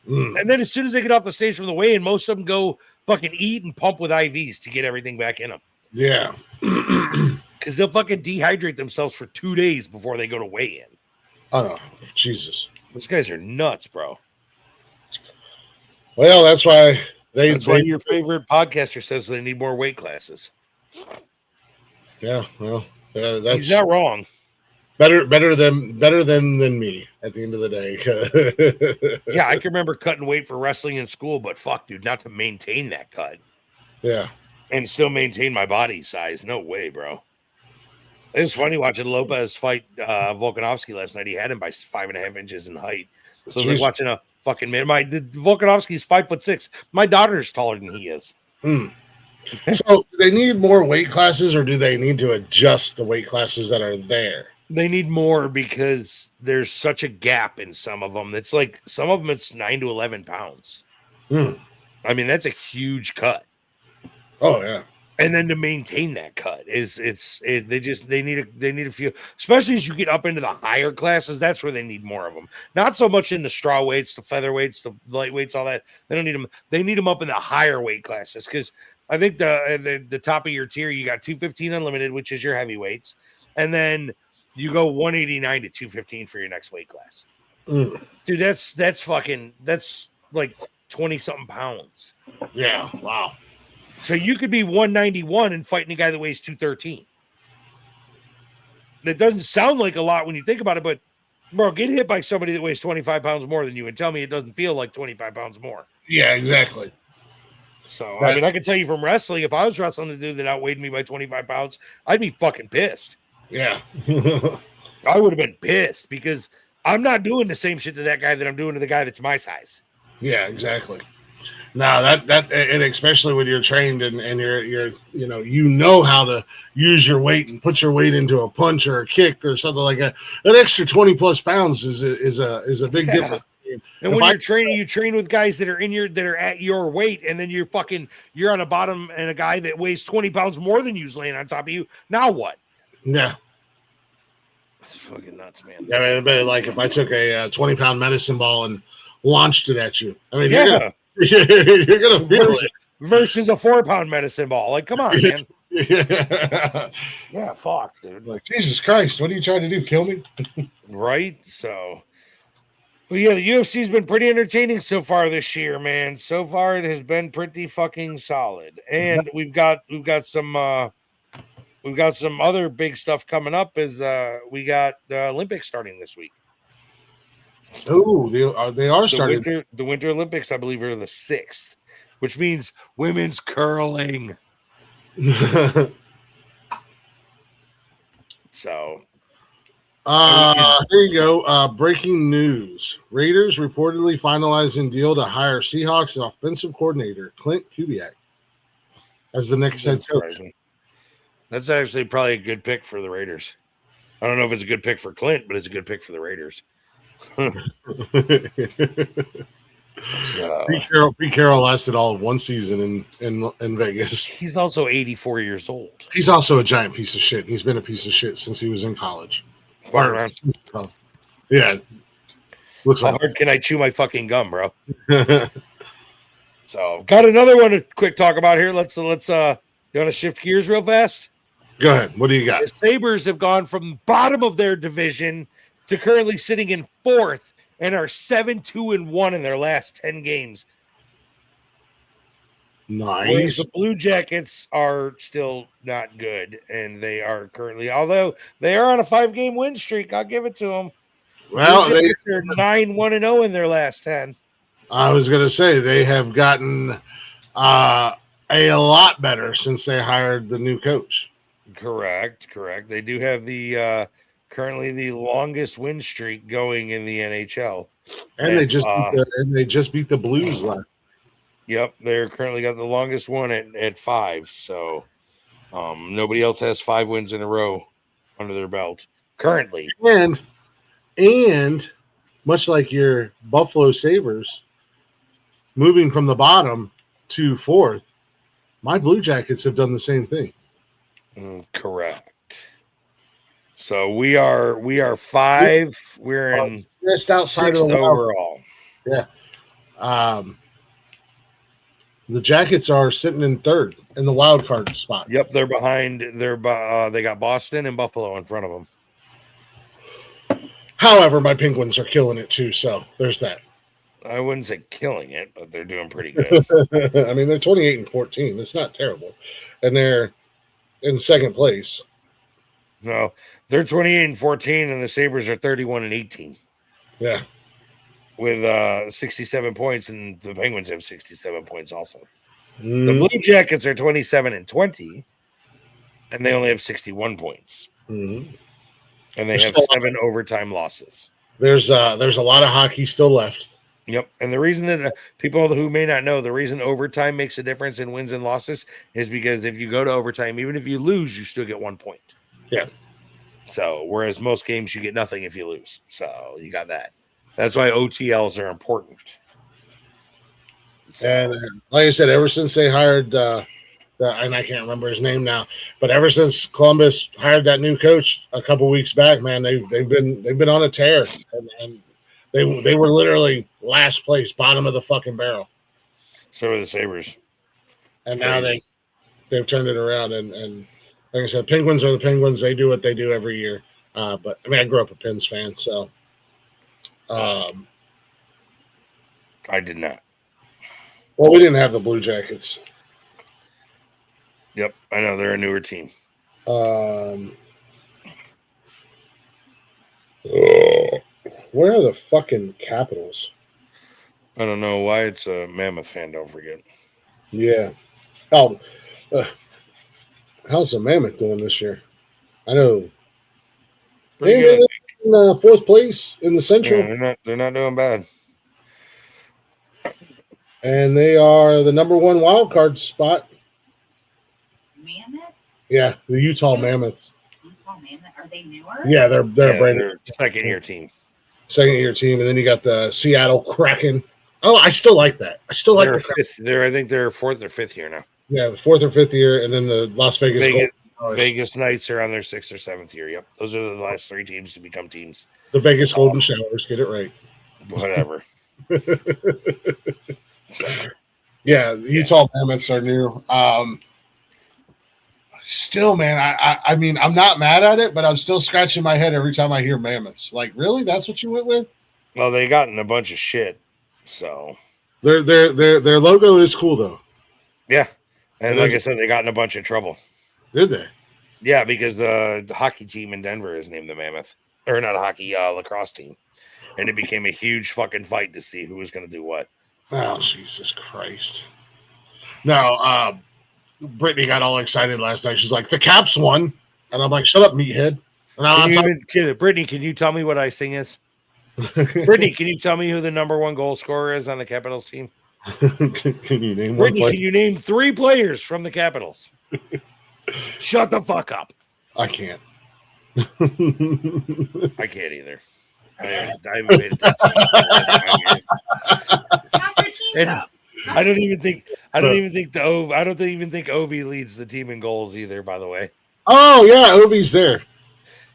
And then as soon as they get off the stage from the weigh-in, most of them go fucking eat and pump with IVs to get everything back in them. Yeah. Because they'll fucking dehydrate themselves for 2 days before they go to weigh-in. Oh, Jesus. Those guys are nuts, bro. Well, that's why your favorite podcaster says they need more weight classes. Yeah, well, he's not wrong. Better than me at the end of the day. Yeah, I can remember cutting weight for wrestling in school, but fuck, dude, not to maintain that cut. Yeah. And still maintain my body size. No way, bro. It was funny watching Lopez fight Volkanovski last night. He had him by 5.5 inches in height. So it was like watching a fucking man. Volkanovski's 5'6". My daughter's taller than he is. So do they need more weight classes, or do they need to adjust the weight classes that are there? They need more because there's such a gap in some of them. It's like some of them it's 9 to 11 pounds. I mean, that's a huge cut. Oh yeah. And then to maintain that cut they need a few, especially as you get up into the higher classes. That's where they need more of them. Not so much in the straw weights, the featherweights, the lightweights, all that. They don't need them. They need them up in the higher weight classes because I think the top of your tier, you got 215 unlimited, which is your heavyweights, and then you go 189 to 215 for your next weight class. Dude, that's like 20 something pounds. Yeah. Wow. So you could be 191 and fighting a guy that weighs 213. That doesn't sound like a lot when you think about it, but bro, get hit by somebody that weighs 25 pounds more than you and tell me it doesn't feel like 25 pounds more. Yeah, exactly. So, I mean, I can tell you from wrestling, if I was wrestling a dude that outweighed me by 25 pounds, I'd be fucking pissed. Yeah. I would have been pissed because I'm not doing the same shit to that guy that I'm doing to the guy that's my size. Yeah, exactly. Now that and especially when you're trained and you're you know how to use your weight and put your weight into a punch or a kick or something like that. An extra 20 plus pounds is a big difference. And when you're training, you train with guys that are at your weight, and then you're on a bottom and a guy that weighs 20 pounds more than you's laying on top of you. Now what? Yeah. It's fucking nuts, man. Yeah, but like if I took a 20-pound medicine ball and launched it at you, I mean, you're gonna feel it versus a 4-pound medicine ball. Like, come on, man. Yeah, fuck, dude. Like, Jesus Christ, what are you trying to do? Kill me? Right? So, but yeah, the UFC's been pretty entertaining so far this year, man. So far, it has been pretty fucking solid, and we've got some other big stuff coming up. We got the Olympics starting this week. Oh, they are starting. The Winter Olympics, I believe, are the 6th, which means women's curling. So, Here you go. Breaking news. Raiders reportedly finalizing deal to hire Seahawks offensive coordinator Clint Kubiak as the next head coach. That's actually probably a good pick for the Raiders. I don't know if it's a good pick for Clint, but it's a good pick for the Raiders. So, Pete Carroll lasted all of one season in Vegas. He's also 84 years old. He's also a giant piece of shit. He's been a piece of shit since he was in college. Yeah. Looks How hard can I chew my fucking gum, bro? So, got another one to quick talk about here. Let's you want to shift gears real fast? Go ahead. What do you got? The Sabres have gone from bottom of their division to currently sitting in fourth and are 7-2-1 in their last 10 games. Nice. Whereas the Blue Jackets are still not good, and they are currently, although they are on a 5-game win streak, I'll give it to them. Well, they're 9-1-0 in their last 10. I was going to say they have gotten a lot better since they hired the new coach. Correct. They do have the currently the longest win streak going in the NHL, and they just beat the Blues last. Yep, they're currently got the longest one at 5. So nobody else has 5 wins in a row under their belt currently. And much like your Buffalo Sabres, moving from the bottom to fourth, my Blue Jackets have done the same thing. Correct. So we are 5. We're in just outside of the overall. Yeah. The Jackets are sitting in third in the wild card spot. Yep, they're behind. They got Boston and Buffalo in front of them. However, my Penguins are killing it too. So there's that. I wouldn't say killing it, but they're doing pretty good. I mean, they're 28-14. It's not terrible, and they're in second place. No, they're 28-14, and the Sabres are 31-18. Yeah, with 67 points, and the Penguins have 67 points also. The Blue Jackets are 27-20, and they only have 61 points. Mm-hmm. And they have 7 overtime losses. There's a lot of hockey still left. Yep. And the reason that people who may not know, the reason overtime makes a difference in wins and losses is because if you go to overtime, even if you lose, you still get 1 point. Yeah. So, whereas most games you get nothing if you lose. So, you got that. That's why OTLs are important. So, and like I said, ever since they hired, and I can't remember his name now, but ever since Columbus hired that new coach a couple weeks back, man, they've been on a tear, and they were literally last place, bottom of the fucking barrel. So are the Sabres, and now they've turned it around. And like I said, Penguins are the Penguins. They do what they do every year. But I mean, I grew up a Pens fan, so. I did not. Well, we didn't have the Blue Jackets. Yep, I know they're a newer team. Where are the fucking Capitals? I don't know why it's a Mammoth fan. Don't forget. Yeah. Oh, how's the Mammoth doing this year? I know. Pretty good. In fourth place in the Central. Yeah, they're not doing bad. And they are the number 1 wild card spot. Mammoth? Yeah, the Utah Mammoths. Utah Mammoth? Are they newer? Yeah, they're a brand new second-year team. Second-year team, and then you got the Seattle Kraken. Oh, I still like that. I still like the fifth. I think they're 4th or 5th year now. Yeah, the 4th or 5th year, and then the Las Vegas Knights are on their 6th or 7th year. Yep, those are the last 3 teams to become teams. The Vegas Golden Showers, get it right. Whatever. Yeah, the Utah Mammoths are new. Still, man, I mean, I'm not mad at it, but I'm still scratching my head every time I hear Mammoths. Like, really? That's what you went with? Well, they got in a bunch of shit. So their logo is cool though. Yeah. And like I said, they got in a bunch of trouble. Did they? Yeah, because the hockey team in Denver is named the Mammoth. Or not a hockey, lacrosse team. And it became a huge fucking fight to see who was going to do what. Oh, Jesus Christ. No, Brittany got all excited last night. She's like, the Caps won. And I'm like, shut up, meathead. Brittany, can you tell me what icing is? Brittany, can you tell me who the number one goal scorer is on the Capitals team? Can you name Brittany, can you name 3 players from the Capitals? Shut the fuck up. I can't. I can't either. I haven't paid attention to the last 5 years. And I don't even think Ovi leads the team in goals either, by the way. Oh yeah, Ovi's there.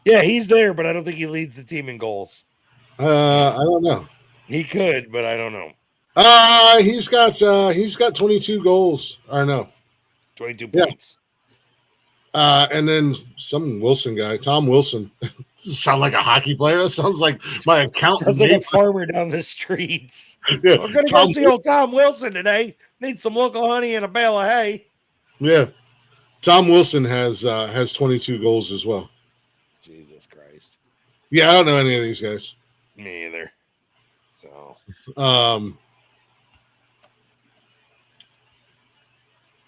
Yeah, he's there, but I don't think he leads the team in goals. I don't know. He could, but I don't know. He's got 22 goals. I know. 22 points. And then some Wilson guy, Tom Wilson. Sound like a hockey player? That sounds like my accountant. Sounds like a farmer down the streets. Yeah, we're gonna go see old Tom Wilson today. Need some local honey and a bale of hay. Yeah. Tom Wilson has 22 goals as well. Jesus Christ. Yeah, I don't know any of these guys. Me either. So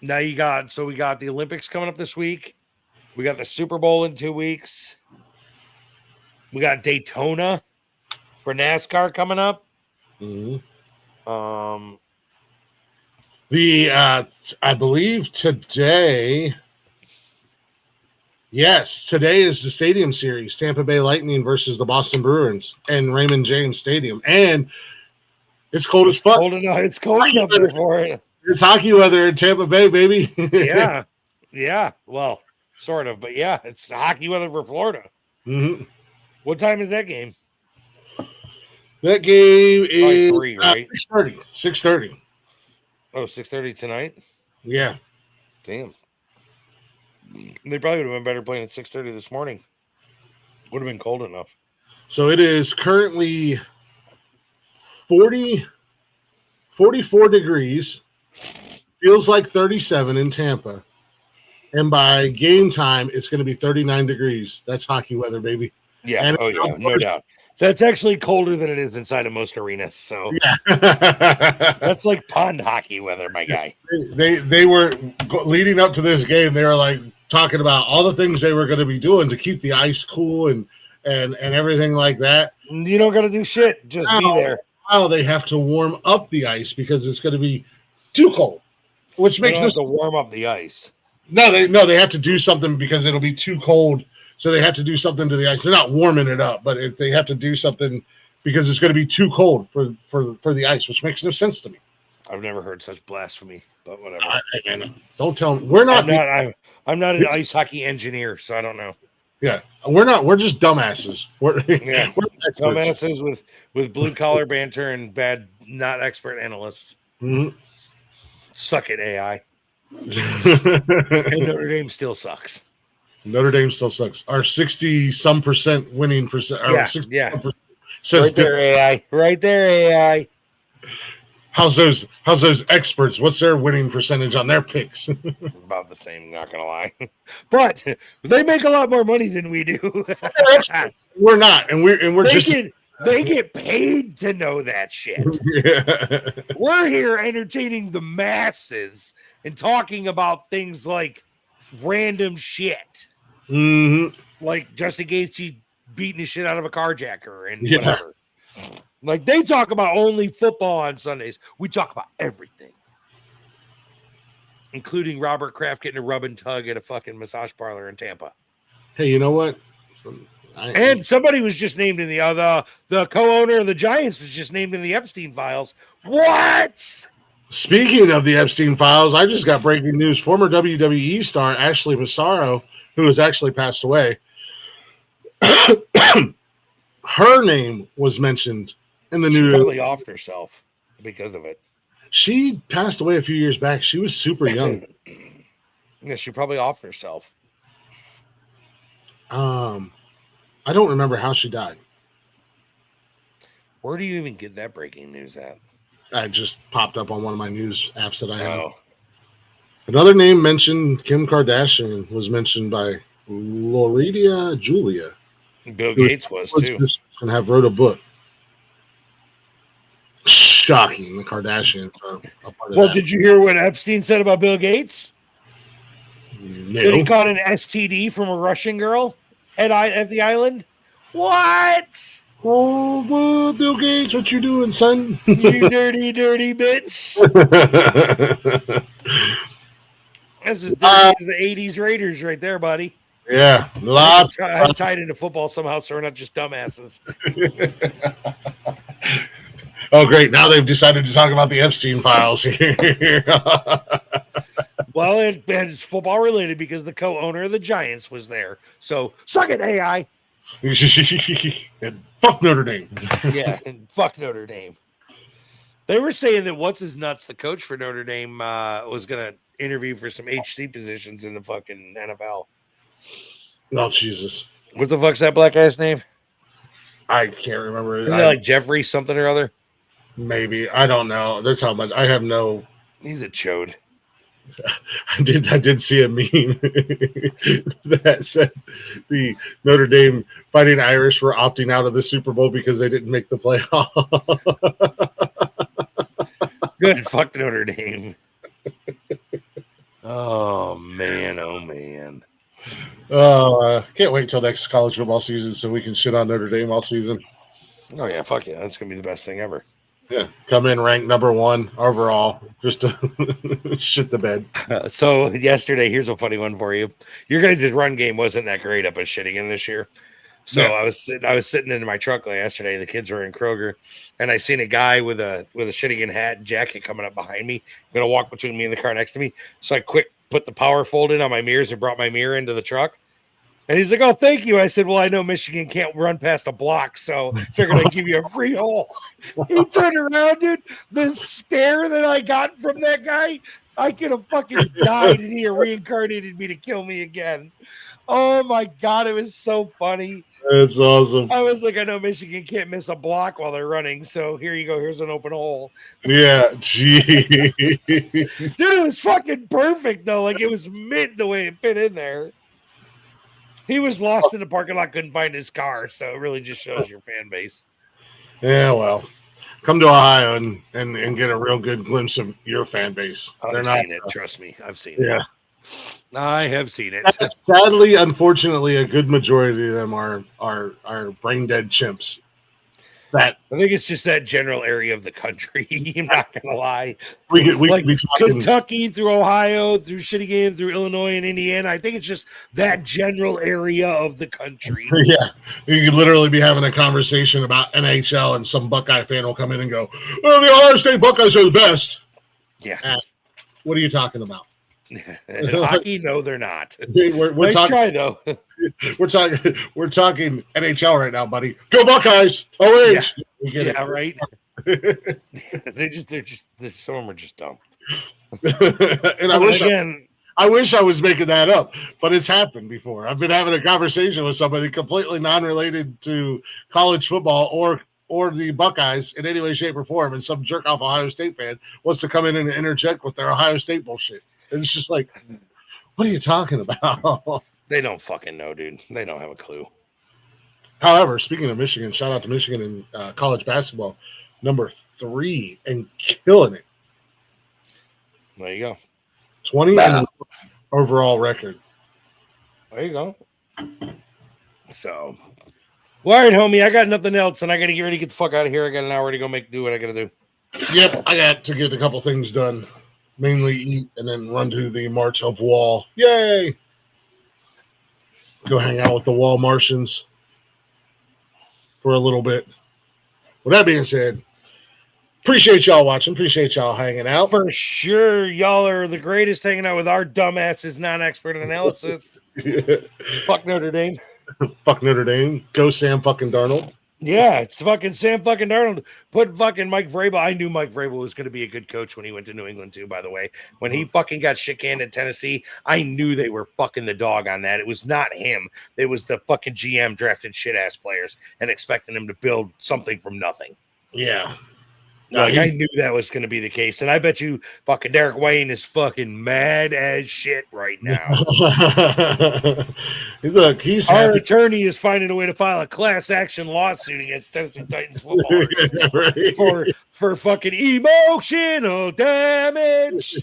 now we got the Olympics coming up this week. We got the Super Bowl in 2 weeks. We got Daytona for NASCAR coming up. Mm-hmm. I believe today. Yes, today is the Stadium Series, Tampa Bay Lightning versus the Boston Bruins and Raymond James Stadium. And it's cold as fuck. It's cold enough there for it. It's hockey weather in Tampa Bay, baby. Yeah. Yeah. Well, sort of. But yeah, it's hockey weather for Florida. Mm-hmm. What time is that game? That game is 3, right? 6:30. 6:30. Oh, 6:30 tonight? Yeah. Damn. They probably would have been better playing at 6:30 this morning. Would have been cold enough. So it is currently 44 degrees. Feels like 37 in Tampa. And by game time, it's going to be 39 degrees. That's hockey weather, baby. Yeah. And no doubt. That's actually colder than it is inside of most arenas. So yeah. That's like pond hockey weather, my guy. They were leading up to this game. They were like talking about all the things they were going to be doing to keep the ice cool and everything like that. You don't got to do shit. Just be there. Now they have to warm up the ice because it's going to be too cold, which makes them to warm up the ice. No, they have to do something because it'll be too cold. So they have to do something to the ice. They're not warming it up, but they have to do something because it's going to be too cold for the ice, which makes no sense to me. I've never heard such blasphemy, but whatever. Don't tell me. We're not. I'm not an ice hockey engineer, so I don't know. Yeah, we're not. We're just dumbasses. We're dumbasses with blue collar banter and bad, not expert analysts. Mm-hmm. Suck it, AI. And Notre Dame still sucks. Notre Dame still sucks. Our 60-some% winning percent. Yeah. Says right there, AI. Right there, AI. How's those experts? What's their winning percentage on their picks? About the same, not gonna lie. But they make a lot more money than we do. We're not, and they get paid to know that shit. Yeah. We're here entertaining the masses and talking about things like random shit. Mm-hmm. Like Justin Gaethje beating the shit out of a carjacker and whatever. Like they talk about only football on Sundays. We talk about everything. Including Robert Kraft getting a rub and tug at a fucking massage parlor in Tampa. Hey, you know what? And somebody was just named in the co-owner of the Giants was just named in the Epstein files. What? Speaking of the Epstein files, I just got breaking news. Former WWE star Ashley Massaro, who has actually passed away, her name was mentioned in the news. She probably offed herself because of it. She passed away a few years back. She was super young. Yeah, she probably offed herself. I don't remember how she died. Where do you even get that breaking news at? I just popped up on one of my news apps that I have. Another name mentioned, Kim Kardashian, was mentioned by Loridia Julia. Bill Gates was too. And have wrote a book. Shocking, the Kardashians are a part of that. Did you hear what Epstein said about Bill Gates? No. That he caught an STD from a Russian girl? at the island. What? Oh, Bill Gates, what you doing, son? You dirty, dirty bitch. That's as dirty as the 80s Raiders right there, buddy. Yeah, lots. I tied into football somehow, so we're not just dumbasses. Oh, great. Now they've decided to talk about the Epstein files here. Well, it's football related because the co-owner of the Giants was there. So suck it, AI. And fuck Notre Dame. Yeah, and fuck Notre Dame. They were saying that what's his nuts, the coach for Notre Dame, was going to interview for some HC positions in the fucking NFL. Oh, Jesus. What the fuck's that black guy's name? I can't remember. Isn't it like Jeffrey something or other? Maybe. I don't know. That's how much. I have no. He's a chode. I did see a meme that said the Notre Dame Fighting Irish were opting out of the Super Bowl because they didn't make the playoff. Good. Fuck Notre Dame. Oh, man. Can't wait until next college football season so we can shit on Notre Dame all season. Oh, yeah. Fuck yeah. That's going to be the best thing ever. Yeah. Come in ranked number 1 overall just to shit the bed. So yesterday, here's a funny one for you. Your guys' run game wasn't that great up at Shittigan this year. So yeah. I was sitting in my truck yesterday. The kids were in Kroger, and I seen a guy with a Shittigan hat and jacket coming up behind me. Going to walk between me and the car next to me. So I quick put the power fold in on my mirrors and brought my mirror into the truck. And he's like, "Oh, thank you." I said, "Well, I know Michigan can't run past a block, so figured I'd give you a free hole." He turned around, dude. The stare that I got from that guy, I could have fucking died, and he reincarnated me to kill me again. Oh my God, it was so funny. That's awesome. I was like, I know Michigan can't miss a block while they're running, so here you go. Here's an open hole. Yeah, gee. Dude, it was fucking perfect, though. Like, it was mint the way it fit in there. He was lost in the parking lot, couldn't find his car, so it really just shows your fan base. Yeah, well, come to Ohio and get a real good glimpse of your fan base. I've seen it. Trust me, I've seen it. Yeah. I have seen it. Sadly, unfortunately, a good majority of them are brain dead chimps. I think it's just that general area of the country. I'm not gonna lie. We could be talking Kentucky through Ohio, through Shittigan, through Illinois and Indiana. I think it's just that general area of the country. Yeah, you could literally be having a conversation about NHL, and some Buckeye fan will come in and go, "Well, the Ohio State Buckeyes are the best." Yeah. What are you talking about? Hockey? No, they're not. We're nice talking, try though. We're talking NHL right now, buddy. Go Buckeyes! Orange. Yeah, right. Some of them are just dumb. And I wish I was making that up, but it's happened before. I've been having a conversation with somebody completely non-related to college football or the Buckeyes in any way, shape, or form, and some jerk off Ohio State fan wants to come in and interject with their Ohio State bullshit. And it's just like, what are you talking about? They don't fucking know, dude. They don't have a clue. However, speaking of Michigan, shout out to Michigan in college basketball, number 3 and killing it. There you go. 20 overall record. There you go. So, well, all right, homie, I got nothing else, and I got to get ready to get the fuck out of here. I got an hour to go do what I got to do. Yep, I got to get a couple things done. Mainly eat and then run to the March of Wall. Yay! Go hang out with the Wall Martians for a little bit. With that being said, appreciate y'all watching. Appreciate y'all hanging out. For sure, y'all are the greatest hanging out with our dumbasses, non-expert analysis. Yeah. Fuck Notre Dame. Fuck Notre Dame. Go Sam fucking Darnold. Yeah, it's fucking Sam fucking Darnold. Put fucking Mike Vrabel. I knew Mike Vrabel was going to be a good coach when he went to New England too, by the way. When he fucking got shit canned in Tennessee, I knew they were fucking the dog on that. It was not him. It was the fucking GM drafted shit ass players and expecting them to build something from nothing. Yeah. No, I knew that was going to be the case. And I bet you fucking Derek Wayne is fucking mad as shit right now. Look, he's our attorney is finding a way to file a class action lawsuit against Tennessee Titans football right. for fucking emotional damage.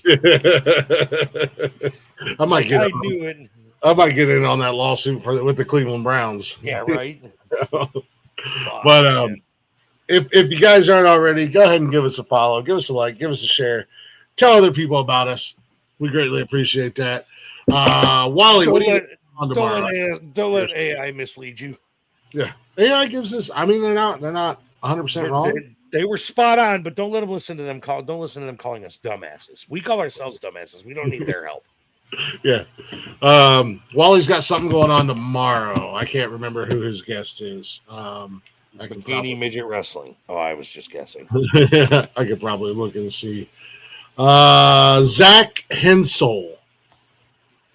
I might get I knew it. I might get in on that lawsuit with the Cleveland Browns. Yeah, right. But if you guys aren't already, go ahead and give us a follow, give us a like, give us a share, tell other people about us. We greatly appreciate that. Wally, what do you on tomorrow? Don't let AI mislead you. Yeah, AI gives us. I mean, they're not 100% wrong. They were spot on, but don't let them listen to them don't listen to them calling us dumbasses. We call ourselves dumbasses. We don't need their help. Yeah. Wally's got something going on tomorrow. I can't remember who his guest is. Bikini midget wrestling. Oh, I was just guessing. I could probably look and see. Zach Hensel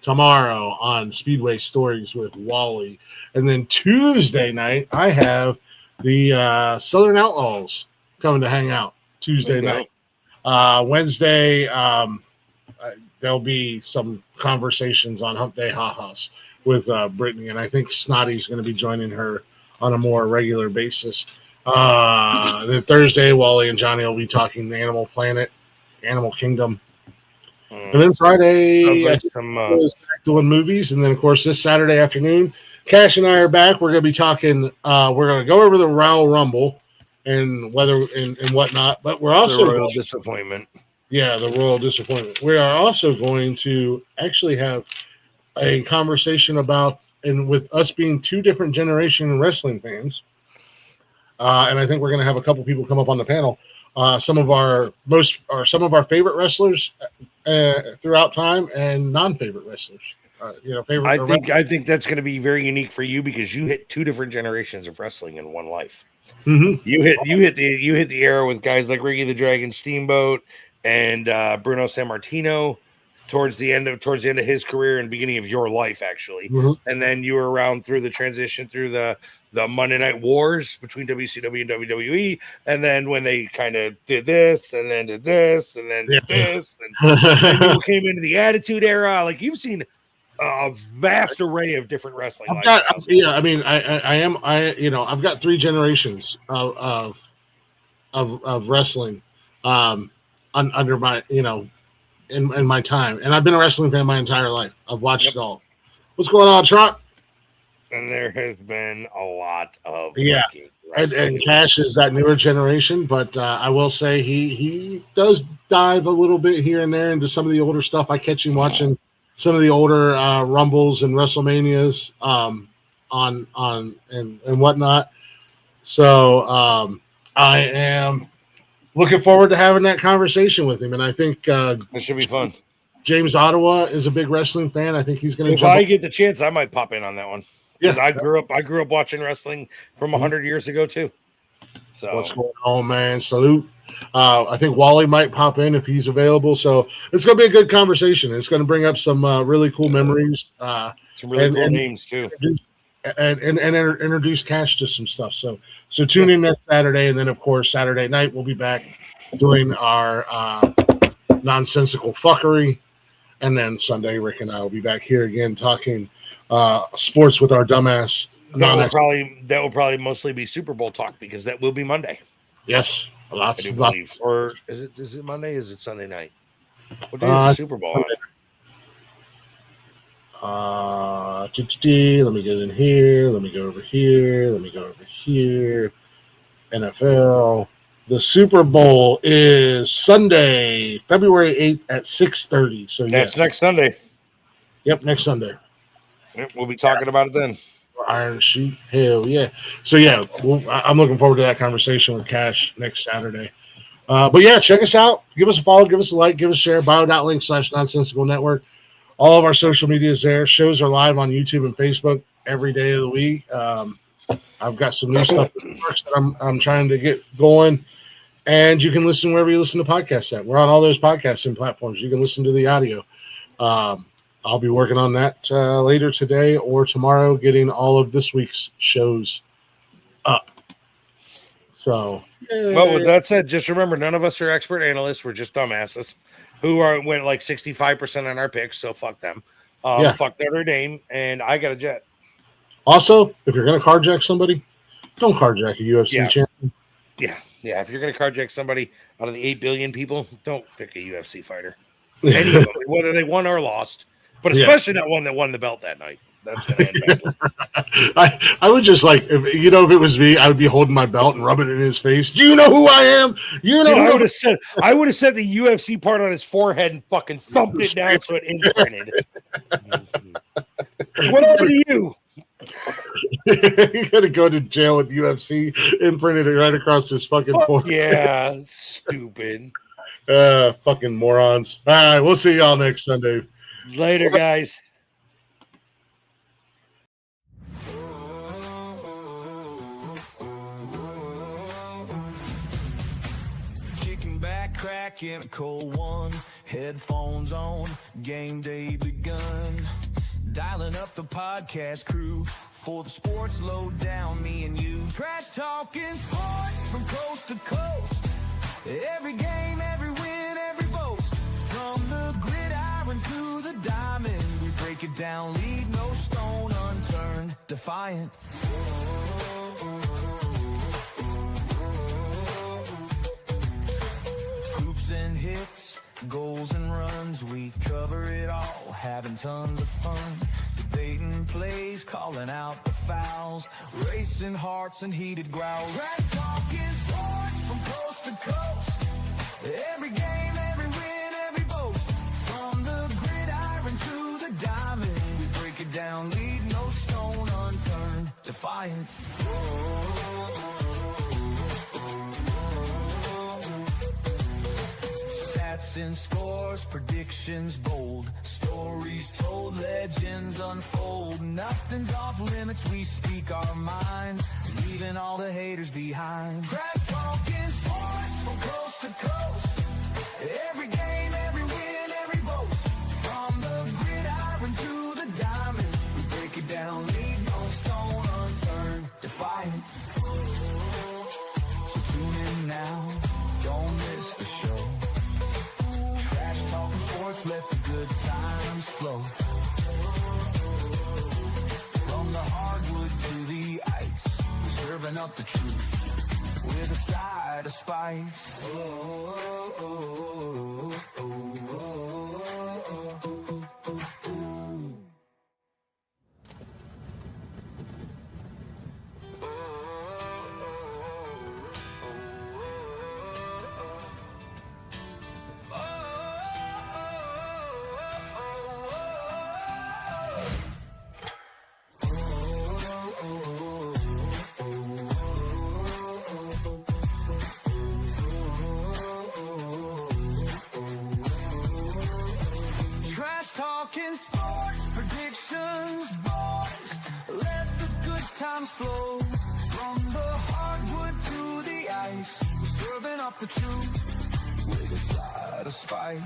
tomorrow on Speedway Stories with Wally. And then Tuesday night, I have the Southern Outlaws coming to hang out Tuesday night. Wednesday, there'll be some conversations on Hump Day Ha-Has with Brittany, and I think Snotty's going to be joining her on a more regular basis. Then Thursday, Wally and Johnny will be talking Animal Planet, Animal Kingdom. And then Friday, like back doing movies. And then, of course, this Saturday afternoon, Cash and I are back. We're going to be talking. We're going to go over the Royal Rumble and whether and whatnot. But we're also the Royal Disappointment. Yeah, the Royal Disappointment. We are also going to actually have a conversation about, and with us being two different generation wrestling fans, and I think we're going to have a couple people come up on the panel. Some of our favorite wrestlers throughout time and non-favorite wrestlers. Favorite. I think that's going to be very unique for you because you hit two different generations of wrestling in one life. Mm-hmm. You hit the era with guys like Ricky the Dragon Steamboat and Bruno Sammartino towards the end of his career and beginning of your life, actually. Mm-hmm. And then you were around through the transition through the Monday Night Wars between WCW and WWE, and then when they kind of did this and then did this and then did this, and you came into the Attitude Era. Like, you've seen a vast array of different wrestling. I've got three generations of wrestling under my, in my time, and I've been a wrestling fan my entire life. I've watched it all. What's going on, Trot? And there has been a lot of and Cash is that newer generation, but I will say he does dive a little bit here and there into some of the older stuff. I catch him watching some of the older Rumbles and WrestleManias on and whatnot. So I am looking forward to having that conversation with him, and I think it should be fun. James Ottawa is a big wrestling fan. I think he's going to. If I get the chance, I might pop in on that one. Because Yeah, I grew up watching wrestling from 100 years ago too. So what's going on, man? Salute. I think Wally might pop in if he's available. So it's going to be a good conversation. It's going to bring up some really cool memories. Some really cool names too. And introduce Cash to some stuff. So tune in next Saturday, and then of course Saturday night we'll be back doing our nonsensical fuckery, and then Sunday Rick and I will be back here again talking sports with our dumbass. That will probably mostly be Super Bowl talk because that will be Monday. Yes, lots. Or is it Monday? Is it Sunday night? What day is the Super Bowl on? Let me get in here. Let me go over here. Let me go over here. NFL. The Super Bowl is Sunday, February 8th at 6:30. So that's next Sunday. Yep, next Sunday. Yep, we'll be talking about it then. Iron Sheet, hell yeah. So yeah, I'm looking forward to that conversation with Cash next Saturday. But yeah, check us out. Give us a follow, give us a like, give us a share. bio.link/nonsensical network. All of our social media is there. Shows are live on YouTube and Facebook every day of the week. I've got some new stuff that I'm trying to get going. And you can listen wherever you listen to podcasts at. We're on all those podcasting platforms. You can listen to the audio. I'll be working on that later today or tomorrow, getting all of this week's shows up. So, well, with that said, just remember, none of us are expert analysts. We're just dumbasses who went like 65% on our picks. So fuck them. Fuck Notre Dame, and I got a jet. Also, if you're going to carjack somebody, don't carjack a UFC champion. Yeah. If you're going to carjack somebody out of the 8 billion people, don't pick a UFC fighter. Any of them, whether they won or lost. but especially not one that won the belt that night. That's gonna end badly. I would just like, if it was me, I would be holding my belt and rubbing it in his face. Do you know who I am? I would have said the UFC part on his forehead and fucking thumped it down so it imprinted. What's up to you? You gotta go to jail with UFC imprinted it right across his fucking forehead. Yeah, stupid. Fucking morons. All right, we'll see y'all next Sunday. Later, guys. Cracking a cold one, headphones on, game day begun. Dialing up the podcast crew for the sports lowdown, me and you. Trash talking sports from coast to coast. Every game, every win, every boast. From the gridiron to the diamond, we break it down, leave no stone unturned. Defiant. And hits, goals and runs, we cover it all, having tons of fun, debating plays, calling out the fouls, racing hearts and heated growls. Trash talking sports from coast to coast. Every game, every win, every boast. From the gridiron to the diamond, we break it down, leave no stone unturned. Defiant. And scores, predictions bold, stories told, legends unfold. Nothing's off limits, we speak our minds, leaving all the haters behind. Trash talking sports from coast to coast. Every game, every win, every boast. From the gridiron to the diamond, we break it down, leave no stone unturned. Defiant. So tune in now, don't miss the show. Let the good times flow. From the hardwood to the ice, we're serving up the truth with a side of spice. Talking sports, predictions, boys. Let the good times flow. From the hardwood to the ice, we're serving up the truth with a side of spice.